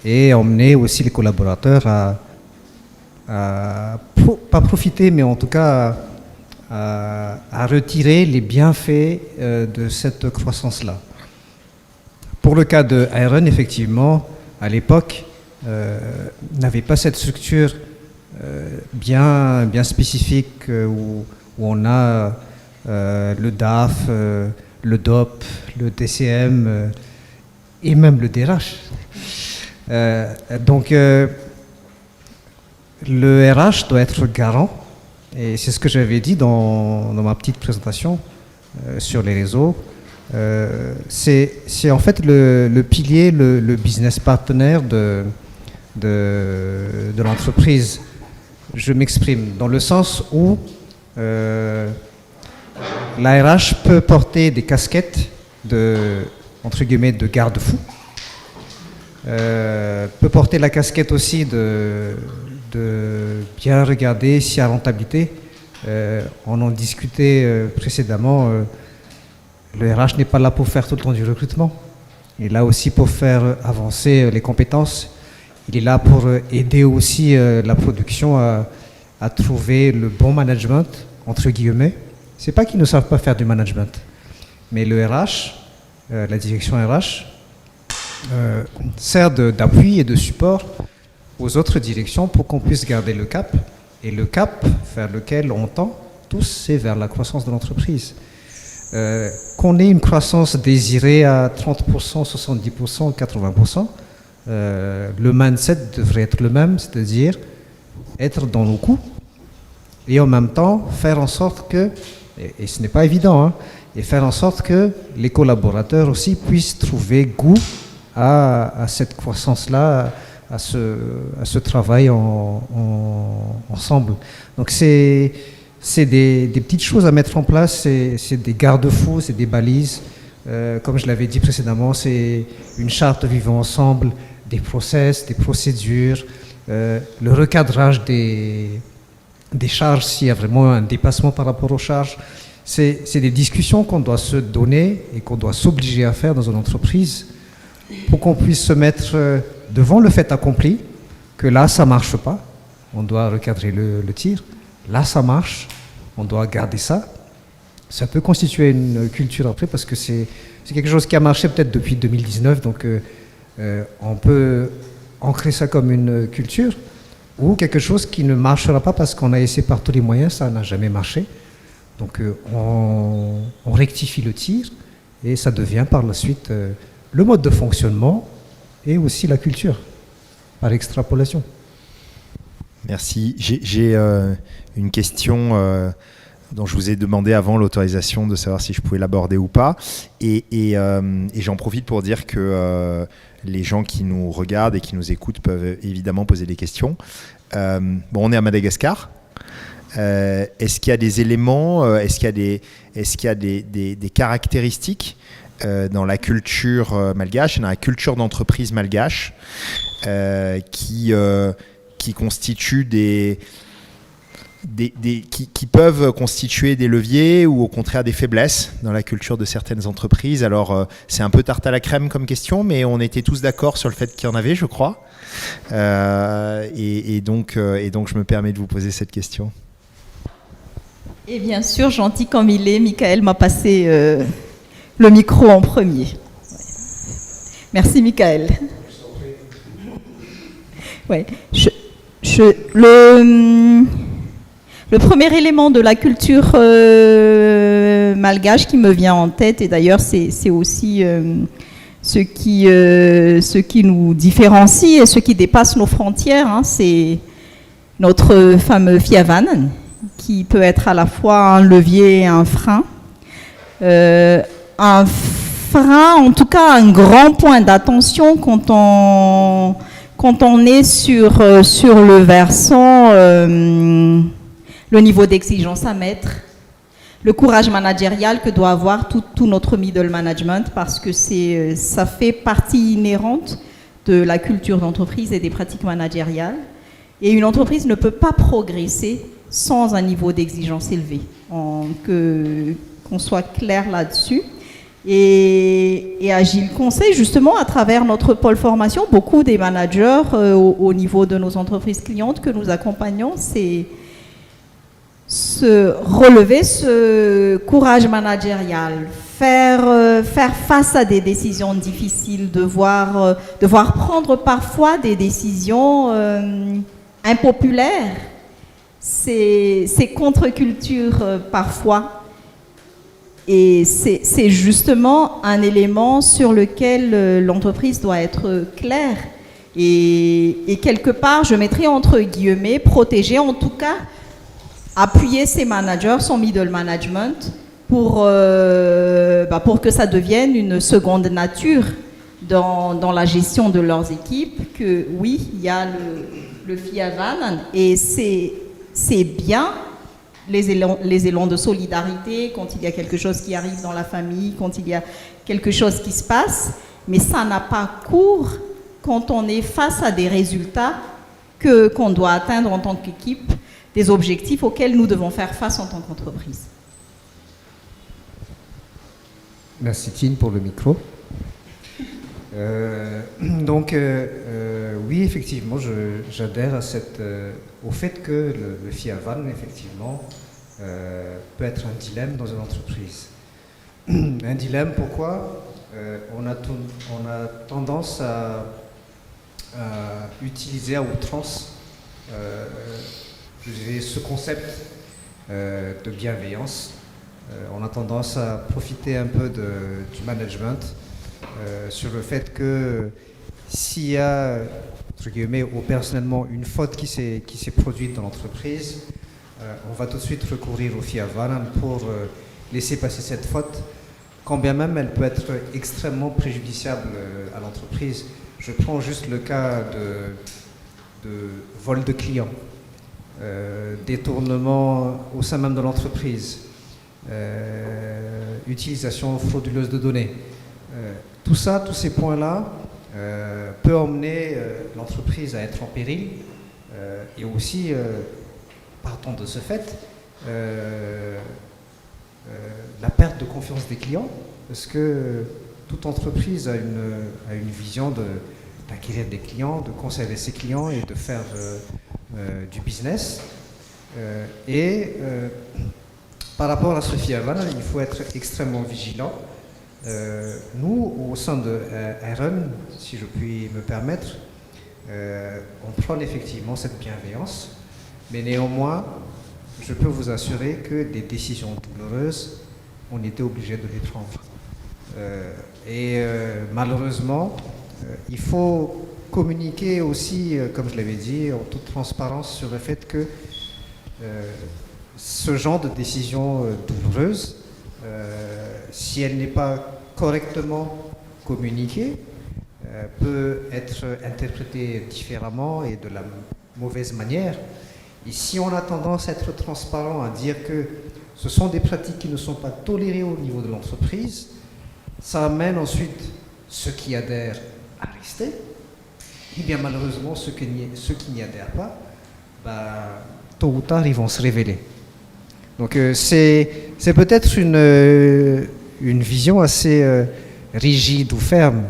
Speaker 3: et emmener aussi les collaborateurs pas profiter, mais en tout cas à retirer les bienfaits de cette croissance-là. Pour le cas de Iron, effectivement, à l'époque, n'avait pas cette structure bien spécifique où on a le DAF, le DOP, le TCM et même le DRH. Donc, le RH doit être garant, et c'est ce que j'avais dit dans ma petite présentation sur les réseaux. C'est en fait le pilier, le business partner de l'entreprise. Je m'exprime dans le sens où l'ARH peut porter des casquettes entre guillemets, de garde-fou, peut porter la casquette aussi de bien regarder s'il y a rentabilité. On en discutait précédemment. Le RH n'est pas là pour faire tout le temps du recrutement. Il est là aussi pour faire avancer les compétences. Il est là pour aider aussi la production à trouver le bon management, entre guillemets. C'est pas qu'ils ne savent pas faire du management, mais le RH, la direction RH, sert d'appui et de support aux autres directions pour qu'on puisse garder le cap. Et le cap vers lequel on tend tous, c'est vers la croissance de l'entreprise. Qu'on ait une croissance désirée à 30%, 70%, 80%, le mindset devrait être le même, c'est-à-dire être dans nos coûts et en même temps faire en sorte que, et ce n'est pas évident, et faire en sorte que les collaborateurs aussi puissent trouver goût à cette croissance-là, à ce travail ensemble. Donc c'est des petites choses à mettre en place, c'est des garde-fous, c'est des balises. Comme je l'avais dit précédemment, c'est une charte vivant ensemble, des process, des procédures, le recadrage des charges s'il y a vraiment un dépassement par rapport aux charges. C'est des discussions qu'on doit se donner et qu'on doit s'obliger à faire dans une entreprise pour qu'on puisse se mettre devant le fait accompli, que là, ça ne marche pas, on doit recadrer le tir. Là, ça marche, on doit garder ça. Ça peut constituer une culture après, parce que c'est quelque chose qui a marché peut-être depuis 2019, donc on peut ancrer ça comme une culture, ou quelque chose qui ne marchera pas parce qu'on a essayé par tous les moyens, ça n'a jamais marché. Donc on rectifie le tir, et ça devient par la suite le mode de fonctionnement et aussi la culture, par extrapolation.
Speaker 1: Merci. J'ai une question dont je vous ai demandé avant l'autorisation de savoir si je pouvais l'aborder ou pas. Et j'en profite pour dire que les gens qui nous regardent et qui nous écoutent peuvent évidemment poser des questions. On est à Madagascar. Est-ce qu'il y a des éléments, est-ce qu'il y a des caractéristiques dans la culture malgache, dans la culture d'entreprise malgache qui constituent qui peuvent constituer des leviers ou au contraire des faiblesses dans la culture de certaines entreprises. Alors c'est un peu tarte à la crème comme question, mais on était tous d'accord sur le fait qu'il y en avait, je crois. Et donc je me permets de vous poser cette question.
Speaker 2: Et bien sûr, gentil comme il est, Michael m'a passé le micro en premier. Merci Michael. Ouais. Le premier élément de la culture malgache qui me vient en tête, et d'ailleurs c'est aussi ce qui nous différencie et ce qui dépasse nos frontières, c'est notre fameux fiavan, qui peut être à la fois un levier et un frein. Un frein, en tout cas un grand point d'attention quand on est sur le versant, le niveau d'exigence à mettre, le courage managérial que doit avoir tout notre middle management, parce que ça fait partie inhérente de la culture d'entreprise et des pratiques managériales. Et une entreprise ne peut pas progresser sans un niveau d'exigence élevé, qu'on soit clair là-dessus. Et Agile Conseil, justement, à travers notre pôle formation, beaucoup des managers au niveau de nos entreprises clientes que nous accompagnons, c'est relever ce courage managérial, faire face à des décisions difficiles, devoir prendre parfois des décisions impopulaires. C'est contre-culture parfois. Et c'est justement un élément sur lequel l'entreprise doit être claire. Et quelque part, je mettrai entre guillemets, protéger, en tout cas, appuyer ses managers, son middle management, pour que ça devienne une seconde nature dans la gestion de leurs équipes, que oui, il y a le FIAVAN, et c'est bien les élans de solidarité, quand il y a quelque chose qui arrive dans la famille, quand il y a quelque chose qui se passe, mais ça n'a pas cours quand on est face à des résultats qu'on doit atteindre en tant qu'équipe, des objectifs auxquels nous devons faire face en tant qu'entreprise.
Speaker 3: Merci Tine pour le micro. Oui, effectivement, j'adhère au fait que le FIAVAN, effectivement, peut être un dilemme dans une entreprise. Un dilemme, pourquoi on a tendance à utiliser à outrance ce concept de bienveillance. On a tendance à profiter un peu du management sur le fait que s'il y a, entre guillemets, ou personnellement, une faute qui s'est produite dans l'entreprise, on va tout de suite recourir au FIAVAN pour laisser passer cette faute, quand bien même elle peut être extrêmement préjudiciable à l'entreprise. Je prends juste le cas de vol de clients, détournement au sein même de l'entreprise, utilisation frauduleuse de données. Tous ces points-là peut emmener l'entreprise à être en péril et aussi, partant de ce fait, la perte de confiance des clients, parce que toute entreprise a une vision d'acquérir des clients, de conserver ses clients et de faire du business. Par rapport à ce FIAVAN, il faut être extrêmement vigilant. Nous, au sein de RN, si je puis me permettre, on prône effectivement cette bienveillance, mais néanmoins, je peux vous assurer que des décisions douloureuses, on était obligé de les prendre. Malheureusement, il faut communiquer aussi, comme je l'avais dit, en toute transparence sur le fait que ce genre de décision douloureuse, si elle n'est pas correctement communiquée, peut être interprétée différemment et de la mauvaise manière. Et si on a tendance à être transparent, à dire que ce sont des pratiques qui ne sont pas tolérées au niveau de l'entreprise, ça amène ensuite ceux qui adhèrent à rester. Et bien malheureusement, ceux qui n'y adhèrent pas, tôt ou tard, ils vont se révéler. Donc c'est peut-être une vision assez rigide ou ferme,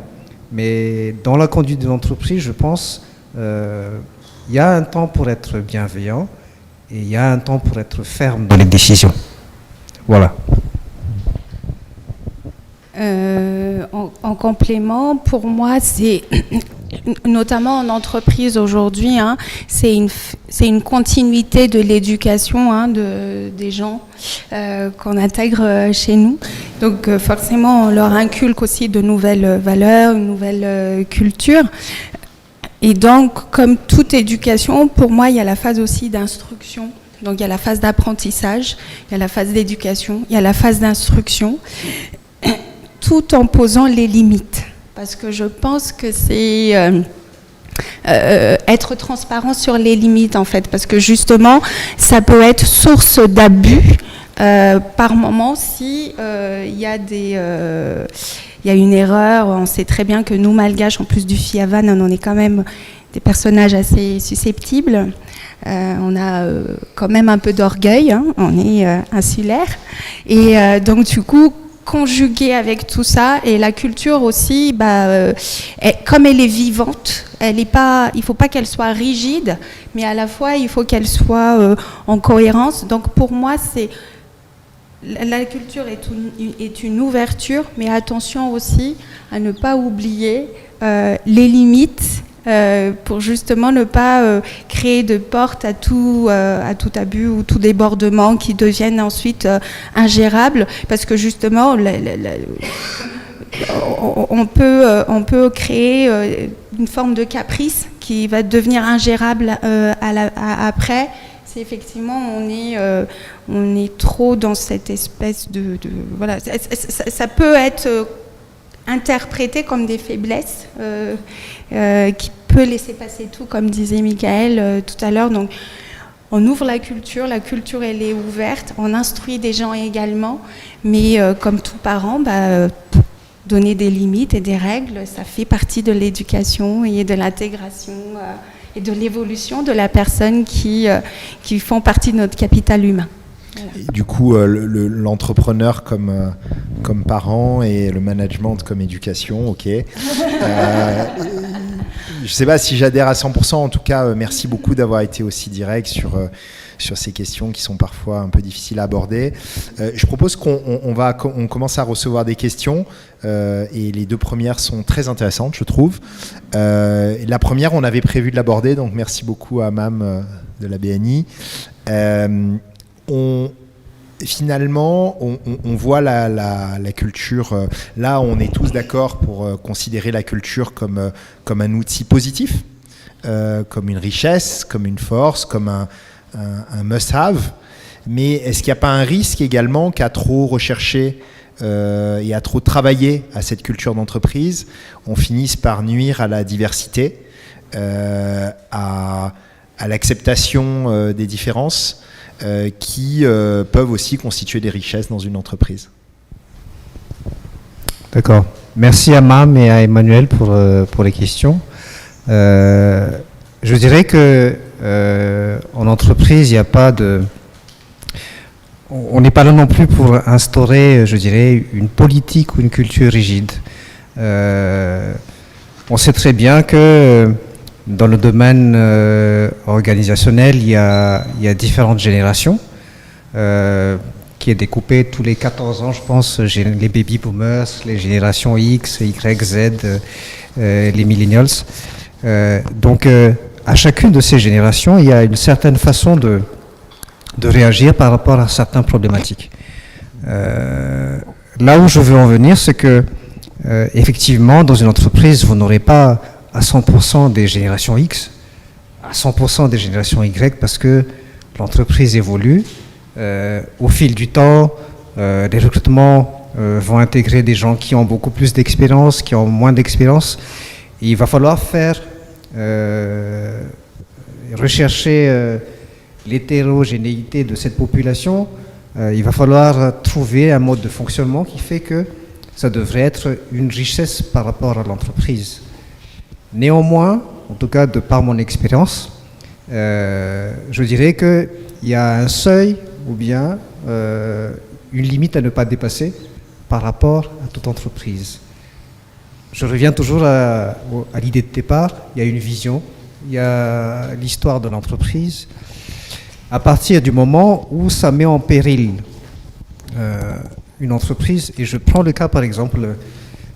Speaker 3: mais dans la conduite de l'entreprise, je pense, il y a un temps pour être bienveillant et il y a un temps pour être ferme dans les décisions. Voilà.
Speaker 4: En complément, pour moi, c'est notamment en entreprise aujourd'hui, c'est une continuité de l'éducation des gens qu'on intègre chez nous. Donc forcément, on leur inculque aussi de nouvelles valeurs, une nouvelle culture. Et donc, comme toute éducation, pour moi, il y a la phase aussi d'instruction. Donc il y a la phase d'apprentissage, il y a la phase d'éducation, il y a la phase d'instruction, tout en posant les limites. Parce que je pense que c'est être transparent sur les limites, en fait. Parce que justement, ça peut être source d'abus par moment si il y a il y a une erreur. On sait très bien que nous, Malgaches, en plus du FIAVAN, on est quand même des personnages assez susceptibles. On a quand même un peu d'orgueil, on est insulaire. Et donc, du coup, conjuguer avec tout ça. Et la culture aussi, comme elle est vivante, il ne faut pas qu'elle soit rigide, mais à la fois il faut qu'elle soit en cohérence. Donc pour moi, la culture est une ouverture, mais attention aussi à ne pas oublier les limites, pour justement ne pas créer de porte à tout abus ou tout débordement qui deviennent ensuite ingérables, parce que justement on peut créer une forme de caprice qui va devenir ingérable après. C'est effectivement on est trop dans cette espèce de voilà, ça peut être interprété comme des faiblesses qui peut laisser passer tout, comme disait Michael tout à l'heure. Donc on ouvre la culture elle est ouverte, on instruit des gens également, mais comme tout parent, donner des limites et des règles, ça fait partie de l'éducation et de l'intégration et de l'évolution de la personne qui font partie de notre capital humain. Voilà.
Speaker 1: Et du coup, l'entrepreneur comme parent et le management comme éducation, ok. Je ne sais pas si j'adhère à 100%, en tout cas, merci beaucoup d'avoir été aussi direct sur ces questions qui sont parfois un peu difficiles à aborder. Je propose qu'on commence à recevoir des questions, et les deux premières sont très intéressantes, je trouve. La première, on avait prévu de l'aborder, donc merci beaucoup à Mam de la BNI. Finalement, on voit la culture, là on est tous d'accord pour considérer la culture comme un outil positif, comme une richesse, comme une force, comme un must-have. Mais est-ce qu'il n'y a pas un risque également qu'à trop rechercher et à trop travailler à cette culture d'entreprise, on finisse par nuire à la diversité, à l'acceptation des différences, qui peuvent aussi constituer des richesses dans une entreprise.
Speaker 3: D'accord. Merci à Mam et à Emmanuel pour les questions. Je dirais que en entreprise, il n'y a pas de... On n'est pas là non plus pour instaurer, je dirais, une politique ou une culture rigide. On sait très bien que dans le domaine organisationnel, il y a différentes générations qui est découpée tous les 14 ans, je pense, les baby boomers, les générations X, Y, Z, les millennials. Donc, à chacune de ces générations, il y a une certaine façon de réagir par rapport à certaines problématiques. Là où je veux en venir, c'est que effectivement, dans une entreprise, vous n'aurez pas à 100% des générations X, à 100% des générations Y, parce que l'entreprise évolue. Au fil du temps, les recrutements vont intégrer des gens qui ont beaucoup plus d'expérience, qui ont moins d'expérience. Et il va falloir rechercher l'hétérogénéité de cette population. Il va falloir trouver un mode de fonctionnement qui fait que ça devrait être une richesse par rapport à l'entreprise. Néanmoins, en tout cas de par mon expérience, je dirais qu'il y a un seuil ou bien une limite à ne pas dépasser par rapport à toute entreprise. Je reviens toujours à l'idée de départ. Il y a une vision, il y a l'histoire de l'entreprise. À partir du moment où ça met en péril une entreprise, et je prends le cas par exemple,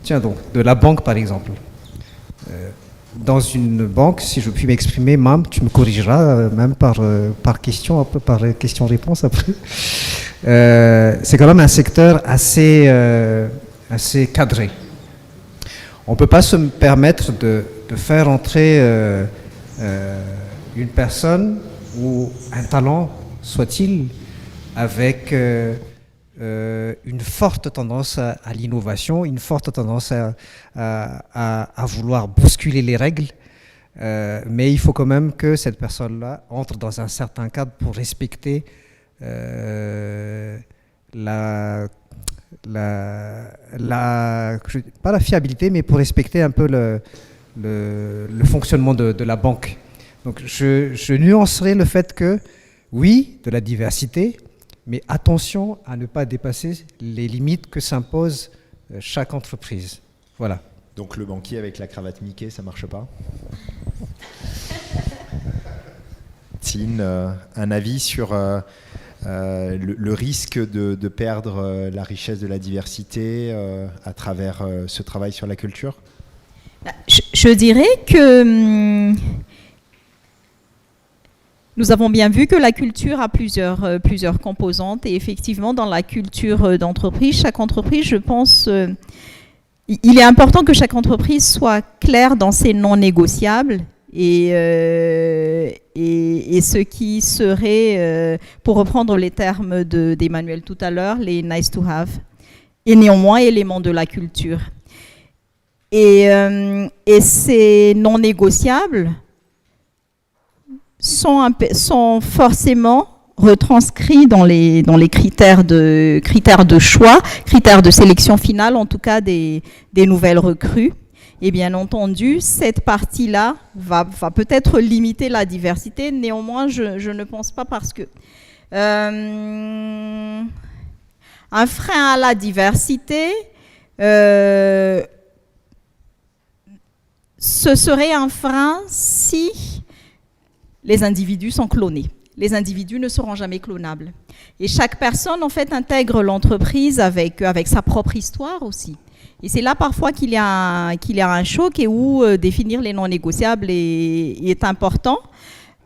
Speaker 3: de la banque par exemple. Dans une banque, si je puis m'exprimer, Mam, tu me corrigeras, même par question, un peu par question-réponse après. C'est quand même un secteur assez cadré. On ne peut pas se permettre de faire entrer une personne ou un talent, soit-il, avec une forte tendance à l'innovation, une forte tendance à vouloir bousculer les règles, mais il faut quand même que cette personne-là entre dans un certain cadre pour respecter pas la fiabilité, mais pour respecter un peu le fonctionnement de la banque. Donc je nuancerai le fait que, oui, de la diversité, mais attention à ne pas dépasser les limites que s'impose chaque entreprise. Voilà.
Speaker 1: Donc le banquier avec la cravate Mickey, ça marche pas? Tine, un avis sur le risque de perdre la richesse de la diversité à travers ce travail sur la culture?
Speaker 2: Je dirais que nous avons bien vu que la culture a plusieurs composantes, et effectivement dans la culture d'entreprise, chaque entreprise, je pense, il est important que chaque entreprise soit claire dans ses non négociables et ce qui serait, pour reprendre les termes d'Emmanuel tout à l'heure, les nice to have, et néanmoins éléments de la culture. Et ces non négociables sont forcément retranscrits dans les critères de choix, critères de sélection finale, en tout cas des nouvelles recrues. Et bien entendu, cette partie-là va peut-être limiter la diversité. Néanmoins, je ne pense pas, parce que un frein à la diversité, ce serait un frein si les individus sont clonés. Les individus ne seront jamais clonables. Et chaque personne, en fait, intègre l'entreprise avec sa propre histoire aussi. Et c'est là parfois qu'il y a un choc, et où définir les non négociables est important.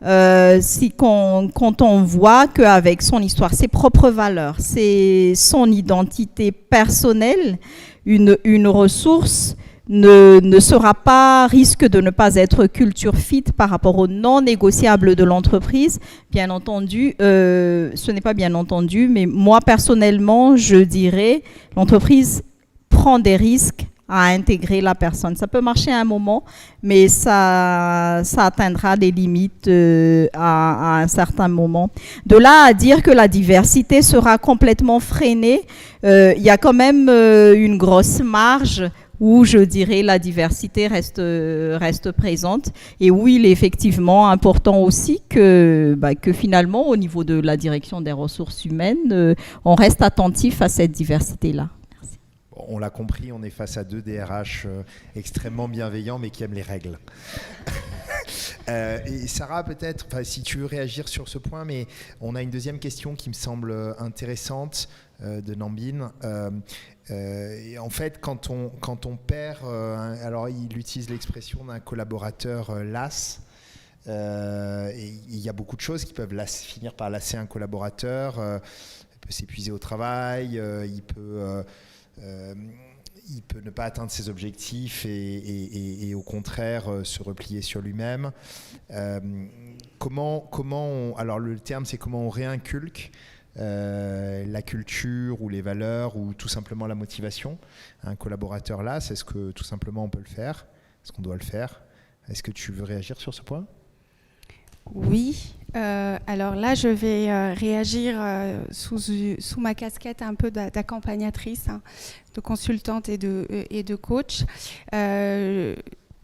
Speaker 2: Quand on voit qu'avec son histoire, ses propres valeurs, son identité personnelle, une ressource risque de ne pas être culture fit par rapport aux non négociables de l'entreprise. Bien entendu, ce n'est pas bien entendu, mais moi personnellement, je dirais, l'entreprise prend des risques à intégrer la personne. Ça peut marcher à un moment, mais ça atteindra des limites à un certain moment. De là à dire que la diversité sera complètement freinée, il y a quand même une grosse marge où je dirais la diversité reste présente, et où il est effectivement important aussi que finalement, au niveau de la direction des ressources humaines, on reste attentif à cette diversité-là. Merci.
Speaker 1: On l'a compris, on est face à deux DRH extrêmement bienveillants, mais qui aiment les règles. Et Sarah, peut-être, si tu veux réagir sur ce point, mais on a une deuxième question qui me semble intéressante de Nambine. Et en fait, quand on perd, alors il utilise l'expression d'un collaborateur las, et il y a beaucoup de choses qui peuvent finir par lasser un collaborateur. Il peut s'épuiser au travail, il peut ne pas atteindre ses objectifs et au contraire se replier sur lui-même. Alors le terme, c'est comment on réinculque la culture ou les valeurs ou tout simplement la motivation. Un collaborateur là, est-ce que tout simplement on peut le faire? Est-ce qu'on doit le faire? Est-ce que tu veux réagir sur ce point?
Speaker 4: Oui, alors là je vais réagir sous ma casquette un peu d'accompagnatrice, de consultante et de coach.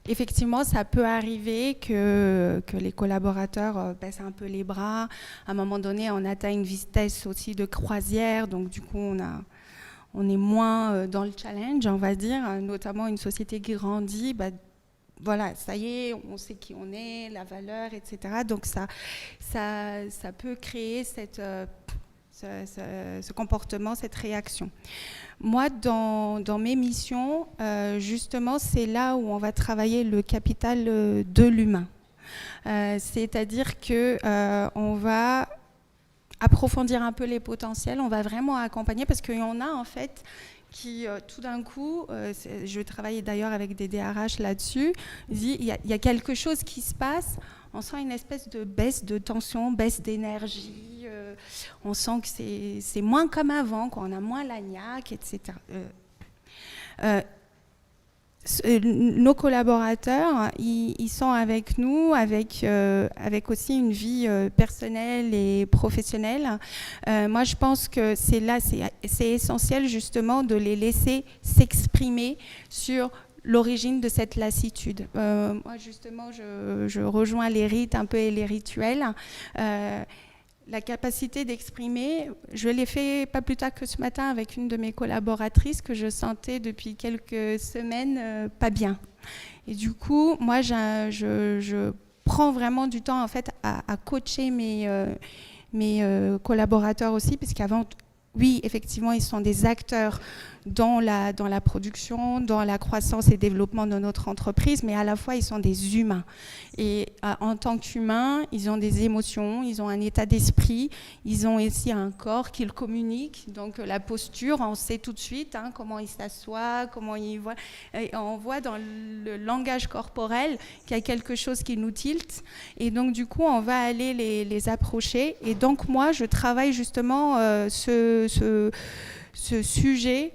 Speaker 4: Effectivement, ça peut arriver que les collaborateurs baissent un peu les bras. À un moment donné, on atteint une vitesse aussi de croisière, donc du coup, on est moins dans le challenge, on va dire. Notamment une société qui grandit, voilà, ça y est, on sait qui on est, la valeur, etc. Donc ça peut créer ce comportement, cette réaction. Moi, dans mes missions, justement, c'est là où on va travailler le capital de l'humain. C'est-à-dire qu'on va approfondir un peu les potentiels, on va vraiment accompagner, parce qu'il y en a en fait qui, tout d'un coup, je travaille d'ailleurs avec des DRH là-dessus, il y a quelque chose qui se passe, on sent une espèce de baisse de tension, baisse d'énergie, on sent que c'est moins comme avant, qu'on a moins la niaque, etc. Nos collaborateurs, ils sont avec nous, avec aussi une vie personnelle et professionnelle. Moi, je pense que c'est essentiel justement de les laisser s'exprimer sur l'origine de cette lassitude. Moi, justement, je rejoins les rites un peu et les rituels. la capacité d'exprimer, je l'ai fait pas plus tard que ce matin avec une de mes collaboratrices que je sentais depuis quelques semaines pas bien. Et du coup, moi, je prends vraiment du temps en fait à coacher mes collaborateurs aussi, parce qu'avant, oui, effectivement, ils sont des acteurs dans la production, dans la croissance et développement de notre entreprise, mais à la fois, ils sont des humains. Et en tant qu'humains, ils ont des émotions, ils ont un état d'esprit, ils ont aussi un corps qu'ils communiquent. Donc, la posture, on sait tout de suite comment ils s'assoient, comment ils voient. Et on voit dans le langage corporel qu'il y a quelque chose qui nous tilte. Et donc, du coup, on va aller les approcher. Et donc, moi, je travaille justement ce sujet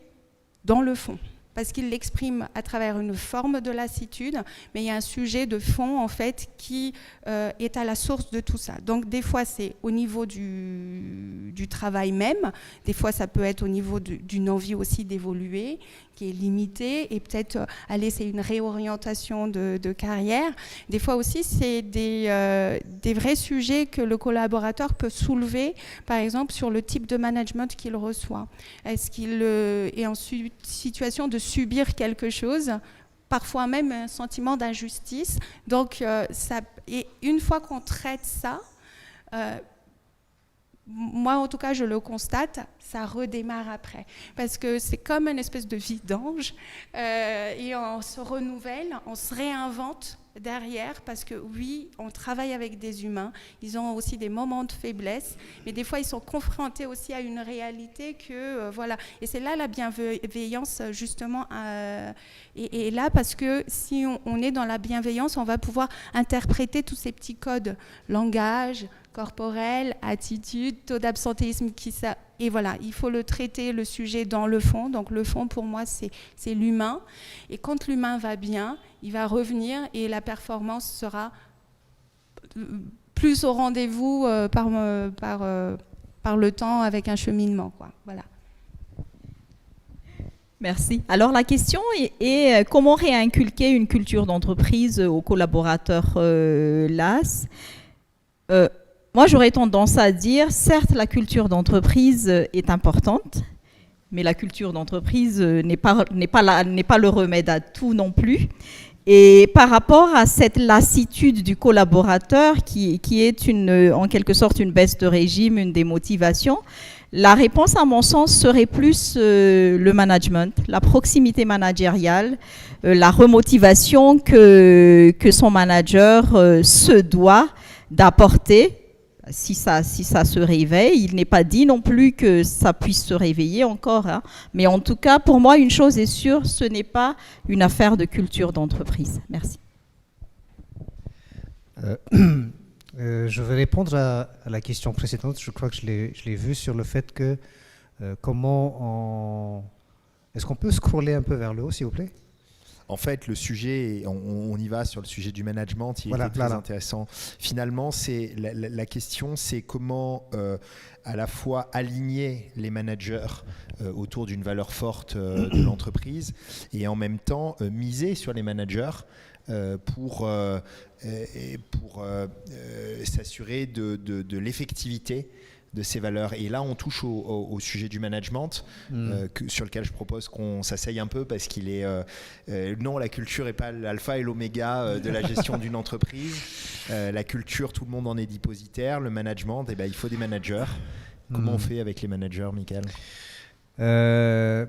Speaker 4: dans le fond, parce qu'il l'exprime à travers une forme de lassitude, mais il y a un sujet de fond, en fait, qui est à la source de tout ça. Donc, des fois, c'est au niveau du travail même, des fois, ça peut être au niveau d'une envie aussi d'évoluer, qui est limitée, et peut-être c'est une réorientation de carrière. Des fois aussi, c'est des vrais sujets que le collaborateur peut soulever, par exemple, sur le type de management qu'il reçoit. Est-ce qu'il est en situation de subir quelque chose, parfois même un sentiment d'injustice. Donc, et une fois qu'on traite ça, moi, en tout cas, je le constate, ça redémarre après. Parce que c'est comme une espèce de vidange et on se renouvelle, on se réinvente derrière, parce que oui, on travaille avec des humains, ils ont aussi des moments de faiblesse, mais des fois, ils sont confrontés aussi à une réalité que, voilà. Et c'est là la bienveillance, justement, et là, parce que si on est dans la bienveillance, on va pouvoir interpréter tous ces petits codes, langage, corporel, attitude, taux d'absentéisme, et voilà, il faut le traiter, le sujet dans le fond. Donc le fond, pour moi, c'est l'humain. Et quand l'humain va bien, il va revenir et la performance sera plus au rendez-vous par le temps, avec un cheminement, quoi. Voilà.
Speaker 2: Merci. Alors la question est comment réinculquer une culture d'entreprise aux collaborateurs LAS. Moi, j'aurais tendance à dire, certes, la culture d'entreprise est importante, mais la culture d'entreprise n'est pas le remède à tout non plus. Et par rapport à cette lassitude du collaborateur, qui est en quelque sorte une baisse de régime, une démotivation, la réponse, à mon sens, serait plus le management, la proximité managériale, la remotivation que son manager se doit d'apporter. Si ça se réveille, il n'est pas dit non plus que ça puisse se réveiller encore, hein. Mais en tout cas, pour moi, une chose est sûre, ce n'est pas une affaire de culture d'entreprise. Merci.
Speaker 3: Je vais répondre à la question précédente. Je crois que je l'ai vu sur le fait que est-ce qu'on peut scroller un peu vers le haut, s'il vous plaît?
Speaker 1: En fait, le sujet, on y va sur le sujet du management, il était très intéressant. Finalement, la question, c'est comment à la fois aligner les managers autour d'une valeur forte de l'entreprise et en même temps miser sur les managers pour s'assurer de l'effectivité de ces valeurs. Et là, on touche au sujet du management, sur lequel je propose qu'on s'asseye un peu, parce qu'il est... non, la culture n'est pas l'alpha et l'oméga de la gestion d'une entreprise. La culture, tout le monde en est dépositaire. Le management, il faut des managers. Comment on fait avec les managers, Michael?
Speaker 3: Je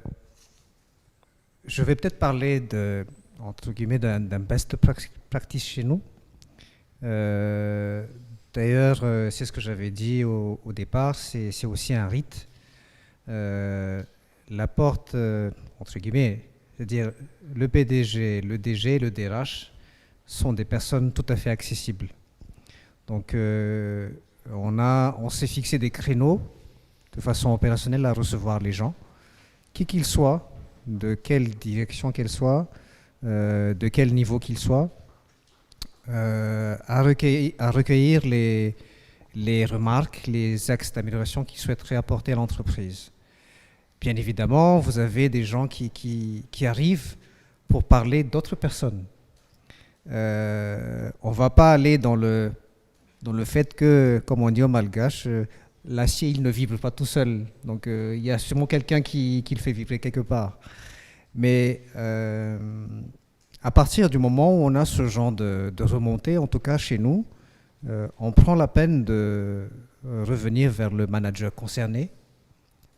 Speaker 3: vais peut-être parler entre guillemets, d'un best practice chez nous. D'ailleurs, c'est ce que j'avais dit au départ, c'est aussi un rite. La porte, entre guillemets, c'est-à-dire le PDG, le DG, le DRH sont des personnes tout à fait accessibles. Donc, on s'est fixé des créneaux de façon opérationnelle à recevoir les gens, qui qu'ils soient, de quelle direction qu'ils soient, de quel niveau qu'ils soient, à recueillir les remarques, les axes d'amélioration qu'ils souhaiteraient apporter à l'entreprise. Bien évidemment, vous avez des gens qui arrivent pour parler d'autres personnes. On ne va pas aller dans le fait que, comme on dit au malgache, l'acier, il ne vibre pas tout seul. Donc, il y a sûrement quelqu'un qui le fait vibrer quelque part. Mais à partir du moment où on a ce genre de remontée, en tout cas chez nous, on prend la peine de revenir vers le manager concerné,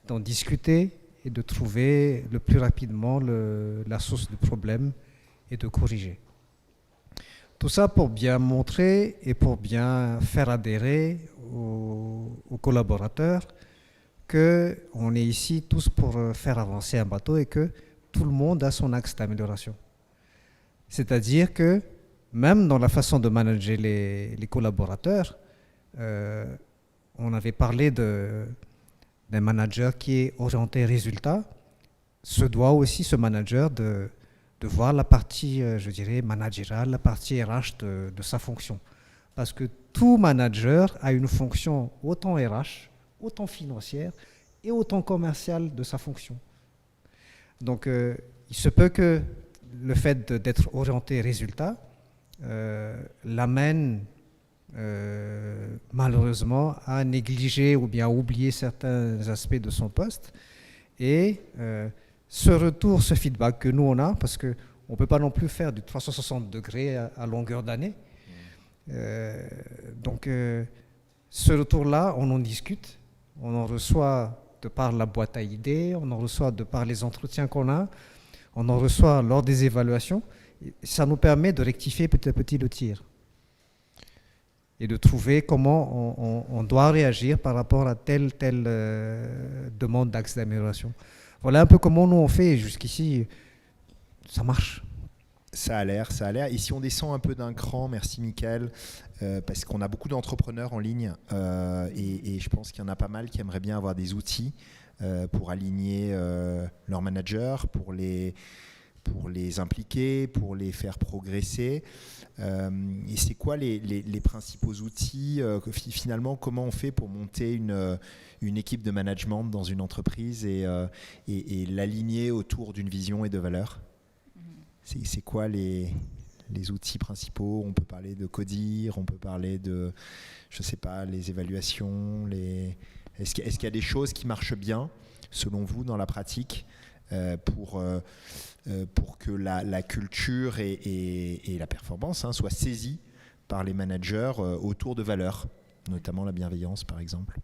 Speaker 3: d'en discuter et de trouver le plus rapidement la source du problème et de corriger. Tout ça pour bien montrer et pour bien faire adhérer aux collaborateurs qu'on est ici tous pour faire avancer un bateau et que tout le monde a son axe d'amélioration. C'est-à-dire que même dans la façon de manager les collaborateurs, on avait parlé d'un manager qui est orienté résultat. Se doit aussi ce manager de voir la partie, je dirais, managériale, la partie RH de sa fonction. Parce que tout manager a une fonction autant RH, autant financière et autant commerciale de sa fonction. Donc, il se peut que le fait d'être orienté résultat l'amène malheureusement à négliger ou bien à oublier certains aspects de son poste. Et ce retour, ce feedback que nous on a, parce qu'on ne peut pas non plus faire du 360 degrés à longueur d'année. Donc ce retour-là, on en discute, on en reçoit de par la boîte à idées, on en reçoit de par les entretiens qu'on a, on en reçoit lors des évaluations. Ça nous permet de rectifier petit à petit le tir et de trouver comment on doit réagir par rapport à telle demande d'axe d'amélioration. Voilà un peu comment nous on fait. Jusqu'ici, ça marche.
Speaker 1: Ça a l'air. Et si on descend un peu d'un cran, merci Mickaël, parce qu'on a beaucoup d'entrepreneurs en ligne et je pense qu'il y en a pas mal qui aimeraient bien avoir des outils pour aligner leurs managers, pour les impliquer, pour les faire progresser. Et c'est quoi les principaux outils finalement, comment on fait pour monter une équipe de management dans une entreprise et l'aligner autour d'une vision et de valeurs? C'est quoi les outils principaux? On peut parler de CODIR, on peut parler de, je sais pas, les évaluations. Est-ce qu'il y a des choses qui marchent bien, selon vous, dans la pratique pour que la culture et la performance soient saisies par les managers autour de valeurs, notamment la bienveillance, par exemple?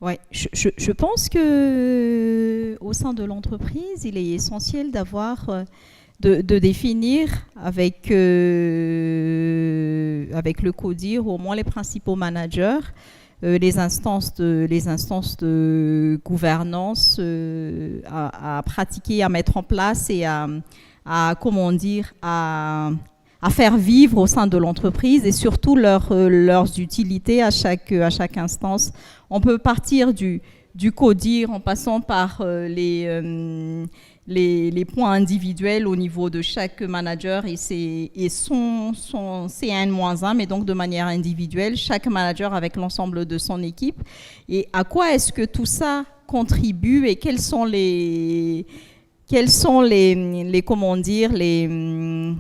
Speaker 2: Ouais, je pense que au sein de l'entreprise, il est essentiel d'avoir de définir avec le CODIR au moins les principaux managers, les instances de gouvernance à pratiquer, à mettre en place et à faire vivre au sein de l'entreprise et surtout leurs utilités à chaque instance. On peut partir du CODIR en passant par les points individuels au niveau de chaque manager et son C1-1, mais donc de manière individuelle, chaque manager avec l'ensemble de son équipe. Et à quoi est-ce que tout ça contribue et quels sont les comment dire, les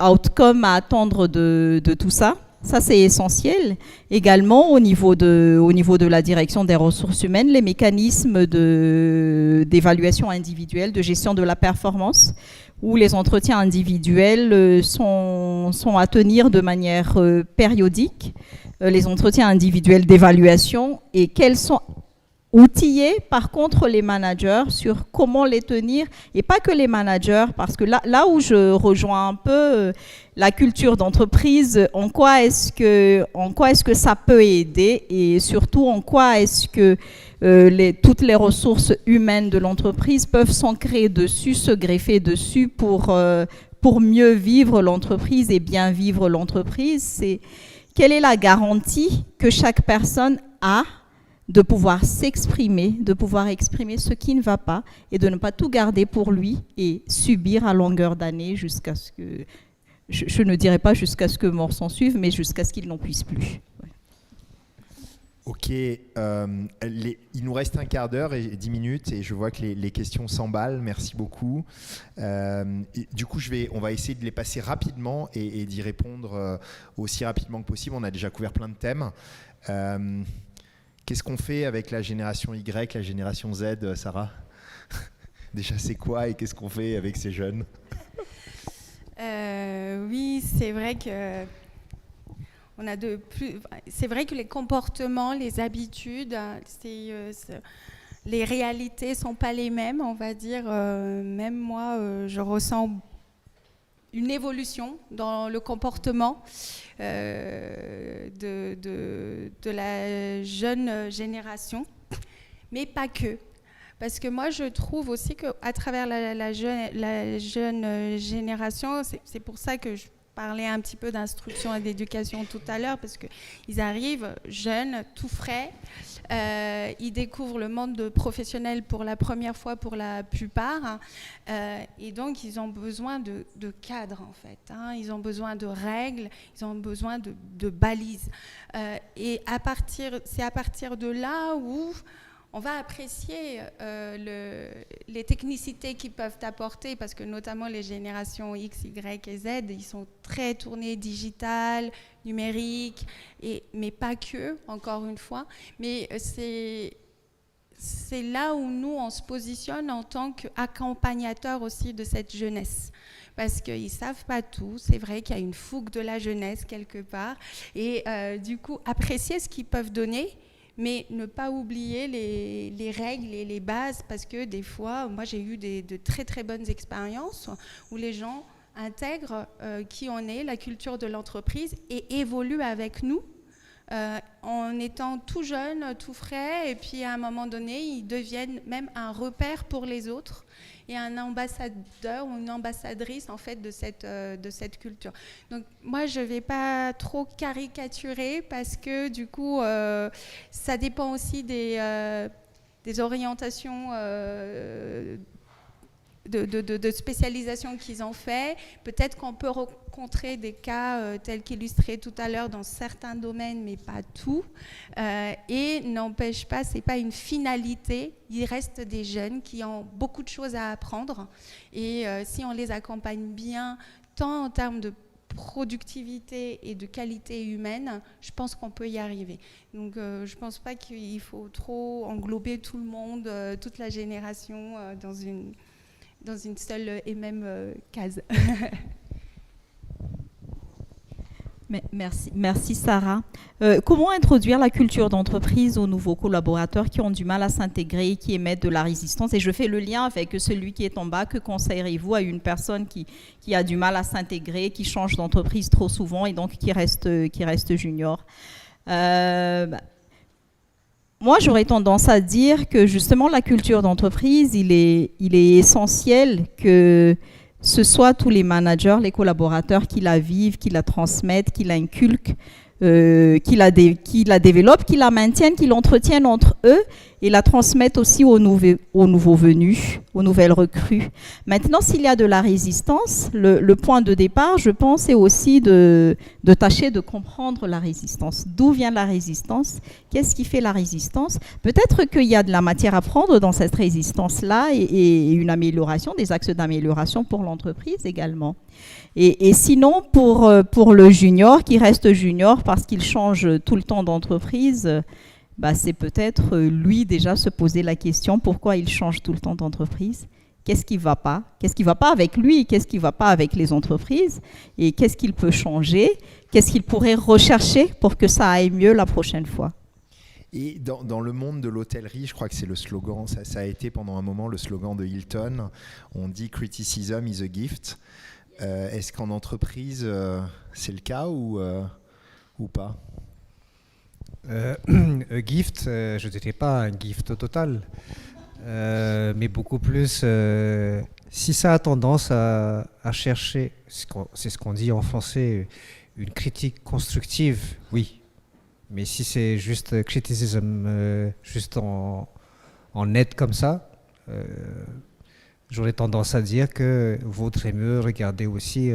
Speaker 2: outcomes à attendre de tout ça. Ça, c'est essentiel. Également, au niveau de la direction des ressources humaines, les mécanismes d'évaluation individuelle, de gestion de la performance, où les entretiens individuels sont à tenir de manière périodique, les entretiens individuels d'évaluation, et quels sont outiller par contre les managers sur comment les tenir, et pas que les managers, parce que là où je rejoins un peu la culture d'entreprise, en quoi est-ce que ça peut aider et surtout en quoi est-ce que toutes les ressources humaines de l'entreprise peuvent s'ancrer dessus, se greffer dessus pour mieux vivre l'entreprise et bien vivre l'entreprise. C'est quelle est la garantie que chaque personne a de pouvoir s'exprimer, de pouvoir exprimer ce qui ne va pas et de ne pas tout garder pour lui et subir à longueur d'année jusqu'à ce que, je ne dirais pas jusqu'à ce que mort s'en suive, mais jusqu'à ce qu'il n'en puisse plus. Ouais.
Speaker 1: Ok, il nous reste un quart d'heure et 10 minutes et je vois que les questions s'emballent, merci beaucoup. Du coup, on va essayer de les passer rapidement et d'y répondre aussi rapidement que possible. On a déjà couvert plein de thèmes. Qu'est-ce qu'on fait avec la génération Y, la génération Z, Sarah? Déjà, c'est quoi et qu'est-ce qu'on fait avec ces jeunes?
Speaker 4: Oui, c'est vrai que c'est vrai que les comportements, les habitudes, les réalités sont pas les mêmes, on va dire. Même moi, je ressens une évolution dans le comportement de la jeune génération, mais pas que. Parce que moi, je trouve aussi qu'à travers la jeune génération, c'est pour ça que je parlais un petit peu d'instruction et d'éducation tout à l'heure, parce qu'ils arrivent jeunes, tout frais, ils découvrent le monde professionnel pour la première fois pour la plupart, et donc ils ont besoin de cadres en fait, hein. Ils ont besoin de règles, ils ont besoin de balises. Et c'est à partir de là où on va apprécier les technicités qu'ils peuvent apporter, parce que notamment les générations X, Y et Z, ils sont très tournés digital, numérique, mais pas que, encore une fois. Mais c'est là où nous, on se positionne en tant qu'accompagnateurs aussi de cette jeunesse. Parce qu'ils ne savent pas tout. C'est vrai qu'il y a une fougue de la jeunesse quelque part. Et du coup, apprécier ce qu'ils peuvent donner, mais ne pas oublier les règles et les bases, parce que des fois, moi j'ai eu de très très bonnes expériences où les gens intègrent qui on est, la culture de l'entreprise, et évoluent avec nous en étant tout jeunes, tout frais, et puis à un moment donné, ils deviennent même un repère pour les autres et un ambassadeur ou une ambassadrice en fait de cette culture. Donc moi je vais pas trop caricaturer, parce que du coup ça dépend aussi des orientations de spécialisation qu'ils ont fait. Peut-être qu'on peut rencontrer des cas tels qu'illustrés tout à l'heure dans certains domaines, mais pas tout. Et n'empêche pas, c'est pas une finalité. Il reste des jeunes qui ont beaucoup de choses à apprendre. Et si on les accompagne bien, tant en termes de productivité et de qualité humaine, je pense qu'on peut y arriver. Donc je pense pas qu'il faut trop englober tout le monde, toute la génération dans une seule et même case.
Speaker 2: Merci Sarah. Comment introduire la culture d'entreprise aux nouveaux collaborateurs qui ont du mal à s'intégrer, qui émettent de la résistance? Et je fais le lien avec celui qui est en bas. Que conseillerez-vous à une personne qui a du mal à s'intégrer, qui change d'entreprise trop souvent et donc qui reste junior? Moi, j'aurais tendance à dire que justement la culture d'entreprise, il est essentiel que ce soit tous les managers, les collaborateurs qui la vivent, qui la transmettent, qui l'inculquent, qui la développent, qui la maintiennent, qui l'entretiennent entre eux et la transmettent aussi aux nouveaux venus, aux nouvelles recrues. Maintenant, s'il y a de la résistance, le point de départ, je pense, est aussi de tâcher de comprendre la résistance. D'où vient la résistance? Qu'est-ce qui fait la résistance? Peut-être qu'il y a de la matière à prendre dans cette résistance-là et une amélioration, des axes d'amélioration pour l'entreprise également. Et sinon, pour le junior, qui reste junior parce qu'il change tout le temps d'entreprise, c'est peut-être lui déjà se poser la question pourquoi il change tout le temps d'entreprise. Qu'est-ce qui ne va pas? Qu'est-ce qui ne va pas avec lui? Qu'est-ce qui ne va pas avec les entreprises? Et qu'est-ce qu'il peut changer? Qu'est-ce qu'il pourrait rechercher pour que ça aille mieux la prochaine fois?
Speaker 1: Et dans le monde de l'hôtellerie, je crois que c'est le slogan, ça a été pendant un moment le slogan de Hilton. On dit « Criticism is a gift ». Est-ce qu'en entreprise, c'est le cas ou pas?
Speaker 3: A gift, je ne dirais pas un gift total, mais beaucoup plus, si ça a tendance à chercher, c'est ce qu'on dit en français, une critique constructive, oui. Mais si c'est juste criticism, juste en net comme ça, j'aurais tendance à dire que vaudrait mieux regarder aussi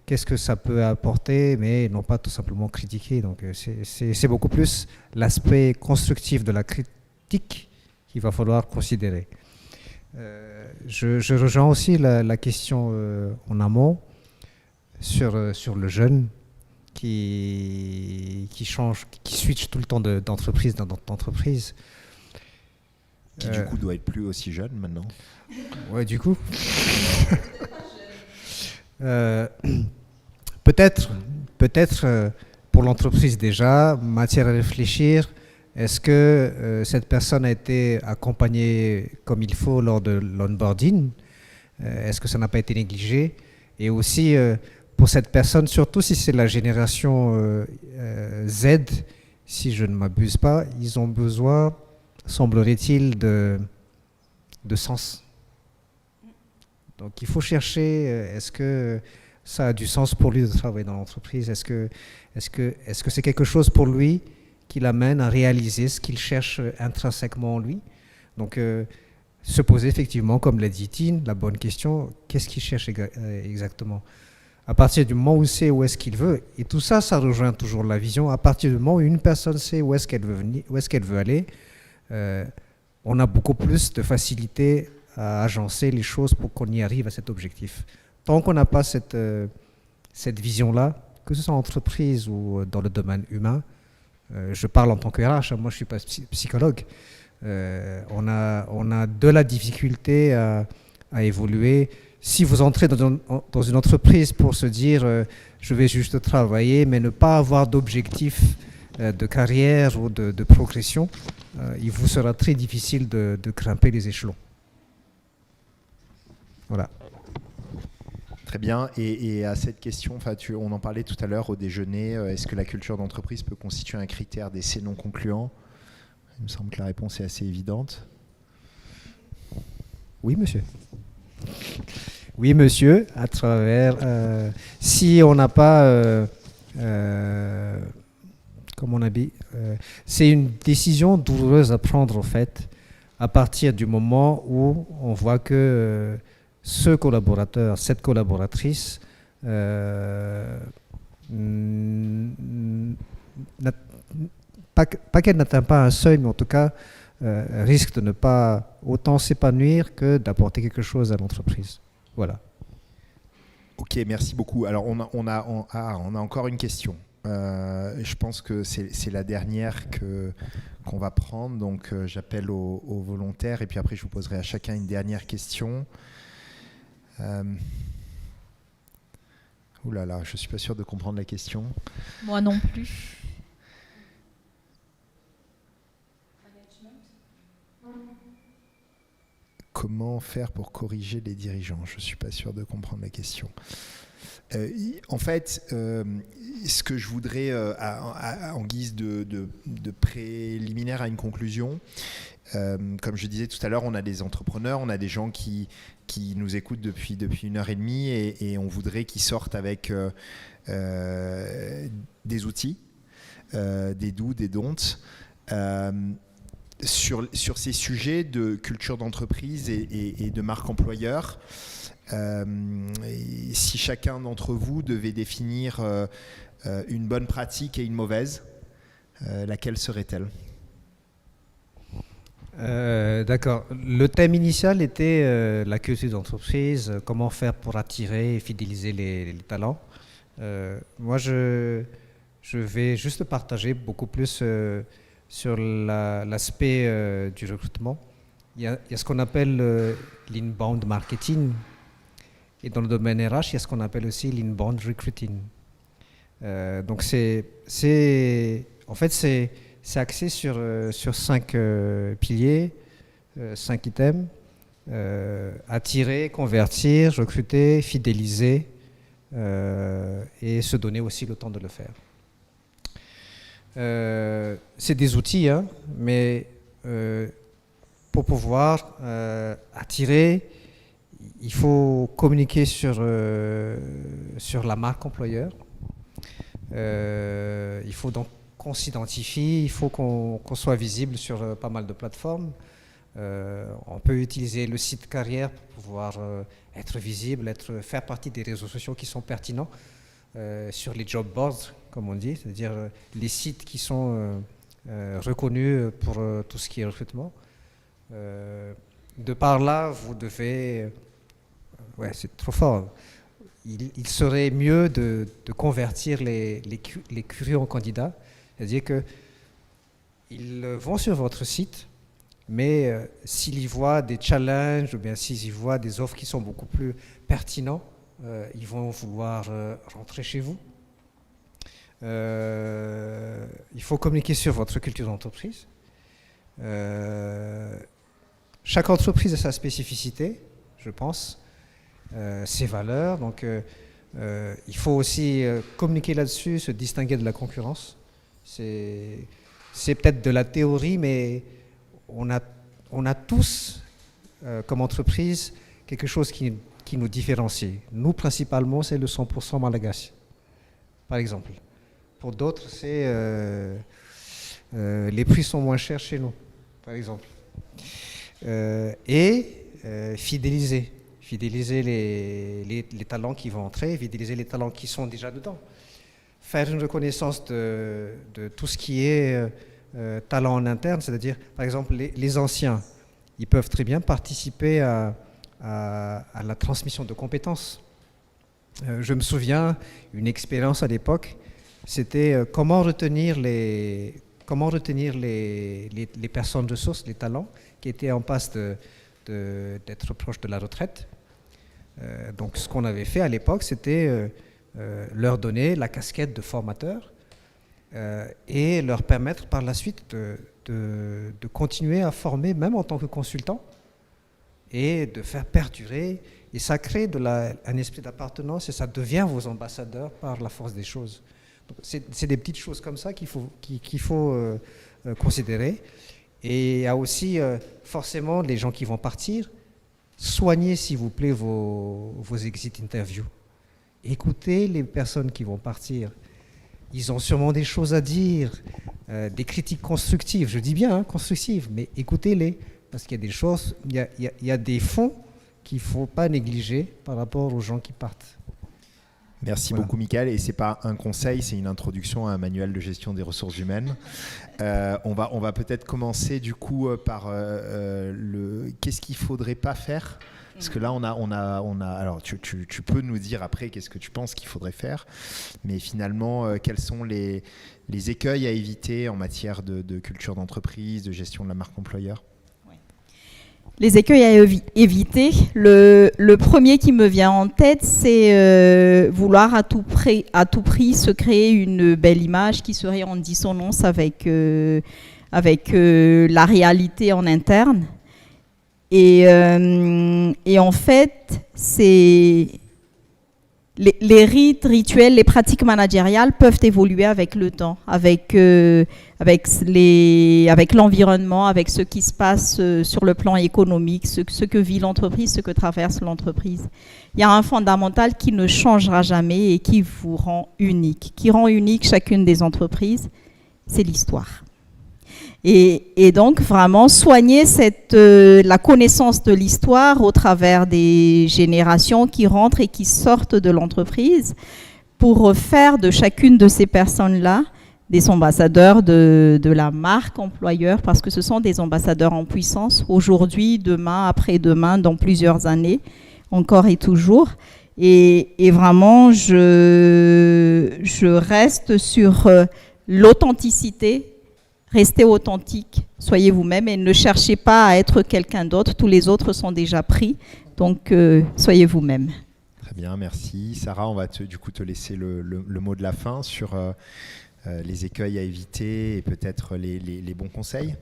Speaker 3: qu'est-ce que ça peut apporter, mais non pas tout simplement critiquer. Donc c'est beaucoup plus l'aspect constructif de la critique qu'il va falloir considérer. Je rejoins aussi la question en amont sur le jeune qui change, qui switch tout le temps d'entreprise dans d'entreprise.
Speaker 1: Qui du coup doit être plus aussi jeune maintenant.
Speaker 3: Ouais, du coup. Peut-être pour l'entreprise déjà, matière à réfléchir. Est-ce que cette personne a été accompagnée comme il faut lors de l'onboarding? Est-ce que ça n'a pas été négligé? Et aussi, pour cette personne, surtout si c'est la génération Z, si je ne m'abuse pas, ils ont besoin, semblerait-il, de sens. Donc il faut chercher, est-ce que ça a du sens pour lui de travailler dans l'entreprise? Est-ce que c'est quelque chose pour lui qui l'amène à réaliser ce qu'il cherche intrinsèquement en lui? Donc se poser effectivement, comme l'a dit Tine, la bonne question, qu'est-ce qu'il cherche exactement? À partir du moment où il sait où est-ce qu'il veut, et tout ça, ça rejoint toujours la vision, à partir du moment où une personne sait où est-ce qu'elle veut venir, où est-ce qu'elle veut aller, on a beaucoup plus de facilité à agencer les choses pour qu'on y arrive à cet objectif. Tant qu'on n'a pas cette vision-là, que ce soit en entreprise ou dans le domaine humain, je parle en tant que RH, moi je ne suis pas psychologue, on a de la difficulté à évoluer. Si vous entrez dans une entreprise pour se dire je vais juste travailler, mais ne pas avoir d'objectif de carrière ou de progression, il vous sera très difficile de grimper les échelons. Voilà.
Speaker 1: Très bien. Et à cette question, on en parlait tout à l'heure au déjeuner, est-ce que la culture d'entreprise peut constituer un critère d'essai non concluant? Il me semble que la réponse est assez évidente.
Speaker 3: Oui, monsieur. Oui, monsieur, à travers... si on n'a pas... comme on a dit, c'est une décision douloureuse à prendre, en fait, à partir du moment où on voit que ce collaborateur, cette collaboratrice, pas qu'elle n'atteint pas un seuil, mais en tout cas risque de ne pas autant s'épanouir que d'apporter quelque chose à l'entreprise. Voilà.
Speaker 1: Ok, merci beaucoup. Alors on a encore une question. Je pense que c'est la dernière qu'on va prendre. Donc j'appelle aux volontaires et puis après je vous poserai à chacun une dernière question. Ouh là là, je ne suis pas sûr de comprendre la question.
Speaker 2: Moi non plus.
Speaker 1: Comment faire pour corriger les dirigeants? Je ne suis pas sûr de comprendre la question. En fait, ce que je voudrais, en guise de préliminaire à une conclusion, comme je disais tout à l'heure, on a des entrepreneurs, on a des gens qui nous écoutent depuis 1h30 et on voudrait qu'ils sortent avec des outils, des do's, des don'ts. Sur ces sujets de culture d'entreprise et de marque employeur, si chacun d'entre vous devait définir une bonne pratique et une mauvaise, laquelle serait-elle?
Speaker 3: D'accord. Le thème initial était la culture d'entreprise, comment faire pour attirer et fidéliser les talents. Moi, je vais juste partager beaucoup plus sur l'aspect du recrutement. Il y a ce qu'on appelle l'inbound marketing. Et dans le domaine RH, il y a ce qu'on appelle aussi l'inbound recruiting. Donc en fait, c'est axé sur 5 piliers, 5 items. Attirer, convertir, recruter, fidéliser et se donner aussi le temps de le faire. C'est des outils, hein, mais pour pouvoir attirer, il faut communiquer sur la marque employeur. Il faut donc qu'on s'identifie, il faut qu'on soit visible sur pas mal de plateformes. On peut utiliser le site carrière pour pouvoir être visible, faire partie des réseaux sociaux qui sont pertinents sur les job boards, comme on dit, c'est-à-dire les sites qui sont reconnus pour tout ce qui est recrutement. De par là, vous devez... ouais, c'est trop fort. Il serait mieux de convertir les curieux en candidats, c'est-à-dire qu'ils vont sur votre site, mais s'ils y voient des challenges ou bien s'ils y voient des offres qui sont beaucoup plus pertinents, ils vont vouloir rentrer chez vous. Il faut communiquer sur votre culture d'entreprise. Chaque entreprise a sa spécificité, je pense, ses valeurs. Donc, il faut aussi communiquer là-dessus, se distinguer de la concurrence. C'est peut-être de la théorie, mais on a tous, comme entreprise, quelque chose qui nous différencie. Nous, principalement, c'est le 100% Malagasy, par exemple. Pour d'autres, c'est les prix sont moins chers chez nous, par exemple. Fidéliser les talents qui vont entrer, fidéliser les talents qui sont déjà dedans. Faire une reconnaissance de tout ce qui est talent en interne, c'est-à-dire, par exemple, les anciens, ils peuvent très bien participer à la transmission de compétences. Je me souviens, une expérience à l'époque, c'était comment retenir les personnes ressources, les talents, qui étaient en passe d'être proches de la retraite. Donc ce qu'on avait fait à l'époque, c'était leur donner la casquette de formateur et leur permettre par la suite de continuer à former, même en tant que consultant, et de faire perdurer. Et ça crée un esprit d'appartenance et ça devient vos ambassadeurs par la force des choses. C'est des petites choses comme ça qu'il faut considérer. Et il y a aussi forcément les gens qui vont partir. Soignez, s'il vous plaît, vos exit interviews. Écoutez les personnes qui vont partir. Ils ont sûrement des choses à dire, des critiques constructives. Je dis bien constructives, mais écoutez-les. Parce qu'il y a des choses, il y a des fonds qu'il ne faut pas négliger par rapport aux gens qui partent.
Speaker 1: Merci beaucoup, Michael. Et ce n'est pas un conseil, c'est une introduction à un manuel de gestion des ressources humaines. On va peut-être commencer du coup par qu'est-ce qu'il ne faudrait pas faire. Parce que là, on a alors tu peux nous dire après qu'est-ce que tu penses qu'il faudrait faire. Mais finalement, quels sont les écueils à éviter en matière de culture d'entreprise, de gestion de la marque employeur ?
Speaker 2: Les écueils à éviter, le premier qui me vient en tête, c'est vouloir à tout prix se créer une belle image qui serait en dissonance avec la réalité en interne. Et en fait, c'est les rites, rituels, les pratiques managériales peuvent évoluer avec le temps, avec l'environnement, avec ce qui se passe sur le plan économique, ce que vit l'entreprise, ce que traverse l'entreprise. Il y a un fondamental qui ne changera jamais et qui vous rend unique, qui rend unique chacune des entreprises, c'est l'histoire. Et donc, vraiment, soigner la connaissance de l'histoire au travers des générations qui rentrent et qui sortent de l'entreprise pour faire de chacune de ces personnes-là des ambassadeurs de la marque employeur, parce que ce sont des ambassadeurs en puissance, aujourd'hui, demain, après-demain, dans plusieurs années, encore et toujours. Et vraiment, je reste sur l'authenticité. Restez authentique, soyez vous-même et ne cherchez pas à être quelqu'un d'autre. Tous les autres sont déjà pris, donc soyez vous-même.
Speaker 1: Très bien, merci. Sarah, on va du coup te laisser le mot de la fin sur les écueils à éviter et peut-être les bons conseils.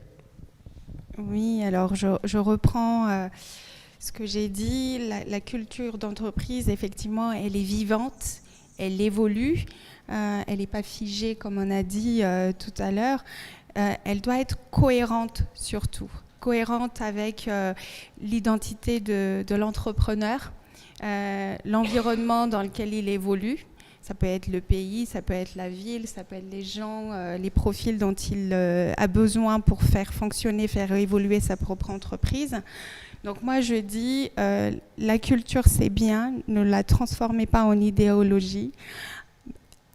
Speaker 4: Oui, alors je reprends ce que j'ai dit. La culture d'entreprise, effectivement, elle est vivante, elle évolue, elle n'est pas figée comme on a dit tout à l'heure. Elle doit être cohérente surtout, cohérente avec l'identité de l'entrepreneur, l'environnement dans lequel il évolue. Ça peut être le pays, ça peut être la ville, ça peut être les gens, les profils dont il a besoin pour faire fonctionner, faire évoluer sa propre entreprise. Donc moi je dis, la culture c'est bien, ne la transformez pas en idéologie.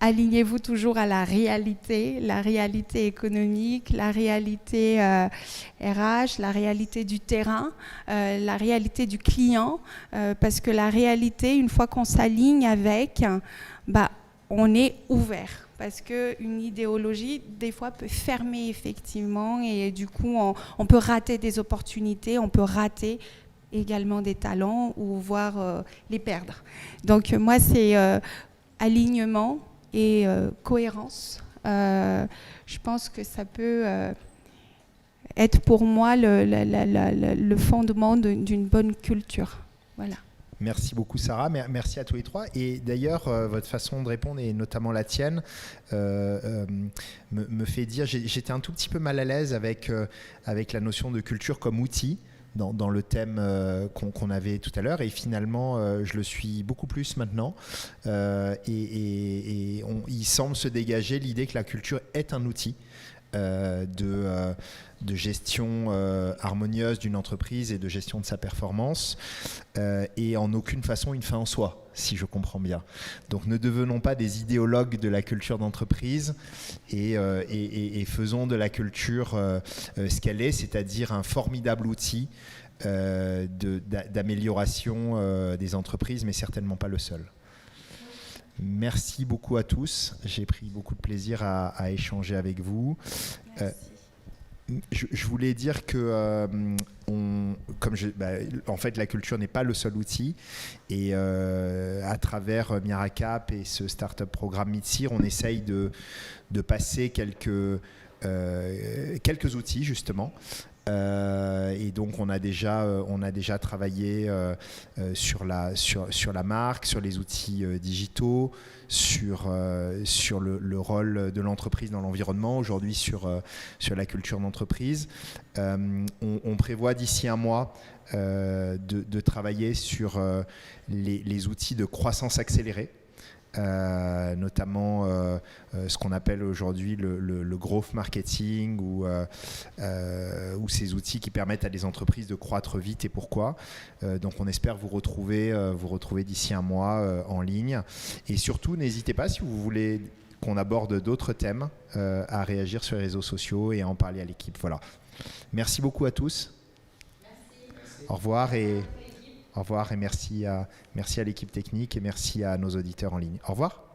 Speaker 4: Alignez-vous toujours à la réalité économique, la réalité RH, la réalité du terrain, la réalité du client, parce que la réalité, une fois qu'on s'aligne avec, on est ouvert. Parce qu'une idéologie, des fois, peut fermer effectivement, et du coup, on peut rater des opportunités, on peut rater également des talents, ou voire les perdre. Donc moi, c'est alignement et cohérence. Je pense que ça peut être pour moi le fondement d'une bonne culture. Voilà.
Speaker 1: Merci beaucoup Sarah, merci à tous les trois. Et d'ailleurs, votre façon de répondre, et notamment la tienne, me fait dire, j'étais un tout petit peu mal à l'aise avec la notion de culture comme outil dans le thème qu'on avait tout à l'heure, et finalement je le suis beaucoup plus maintenant, et il semble se dégager l'idée que la culture est un outil de gestion harmonieuse d'une entreprise et de gestion de sa performance, et en aucune façon une fin en soi, si je comprends bien. Donc ne devenons pas des idéologues de la culture d'entreprise, et faisons de la culture ce qu'elle est, c'est-à-dire un formidable outil d'amélioration des entreprises, mais certainement pas le seul. Merci beaucoup à tous. J'ai pris beaucoup de plaisir à échanger avec vous. Je voulais dire que en fait, la culture n'est pas le seul outil, et à travers Miracap et ce startup programme Mitsir, on essaye de passer quelques outils justement. Et donc on a déjà travaillé sur la marque, sur les outils digitaux, sur le rôle de l'entreprise dans l'environnement, aujourd'hui sur la culture d'entreprise. On prévoit d'ici un mois de travailler sur les outils de croissance accélérée. Notamment ce qu'on appelle aujourd'hui le growth marketing, ou ces outils qui permettent à des entreprises de croître vite, et pourquoi. Donc on espère vous retrouver d'ici un mois en ligne, et surtout n'hésitez pas, si vous voulez qu'on aborde d'autres thèmes, à réagir sur les réseaux sociaux et à en parler à l'équipe. Voilà. Merci beaucoup à tous. Merci. Au revoir et merci à l'équipe technique, et merci à nos auditeurs en ligne. Au revoir.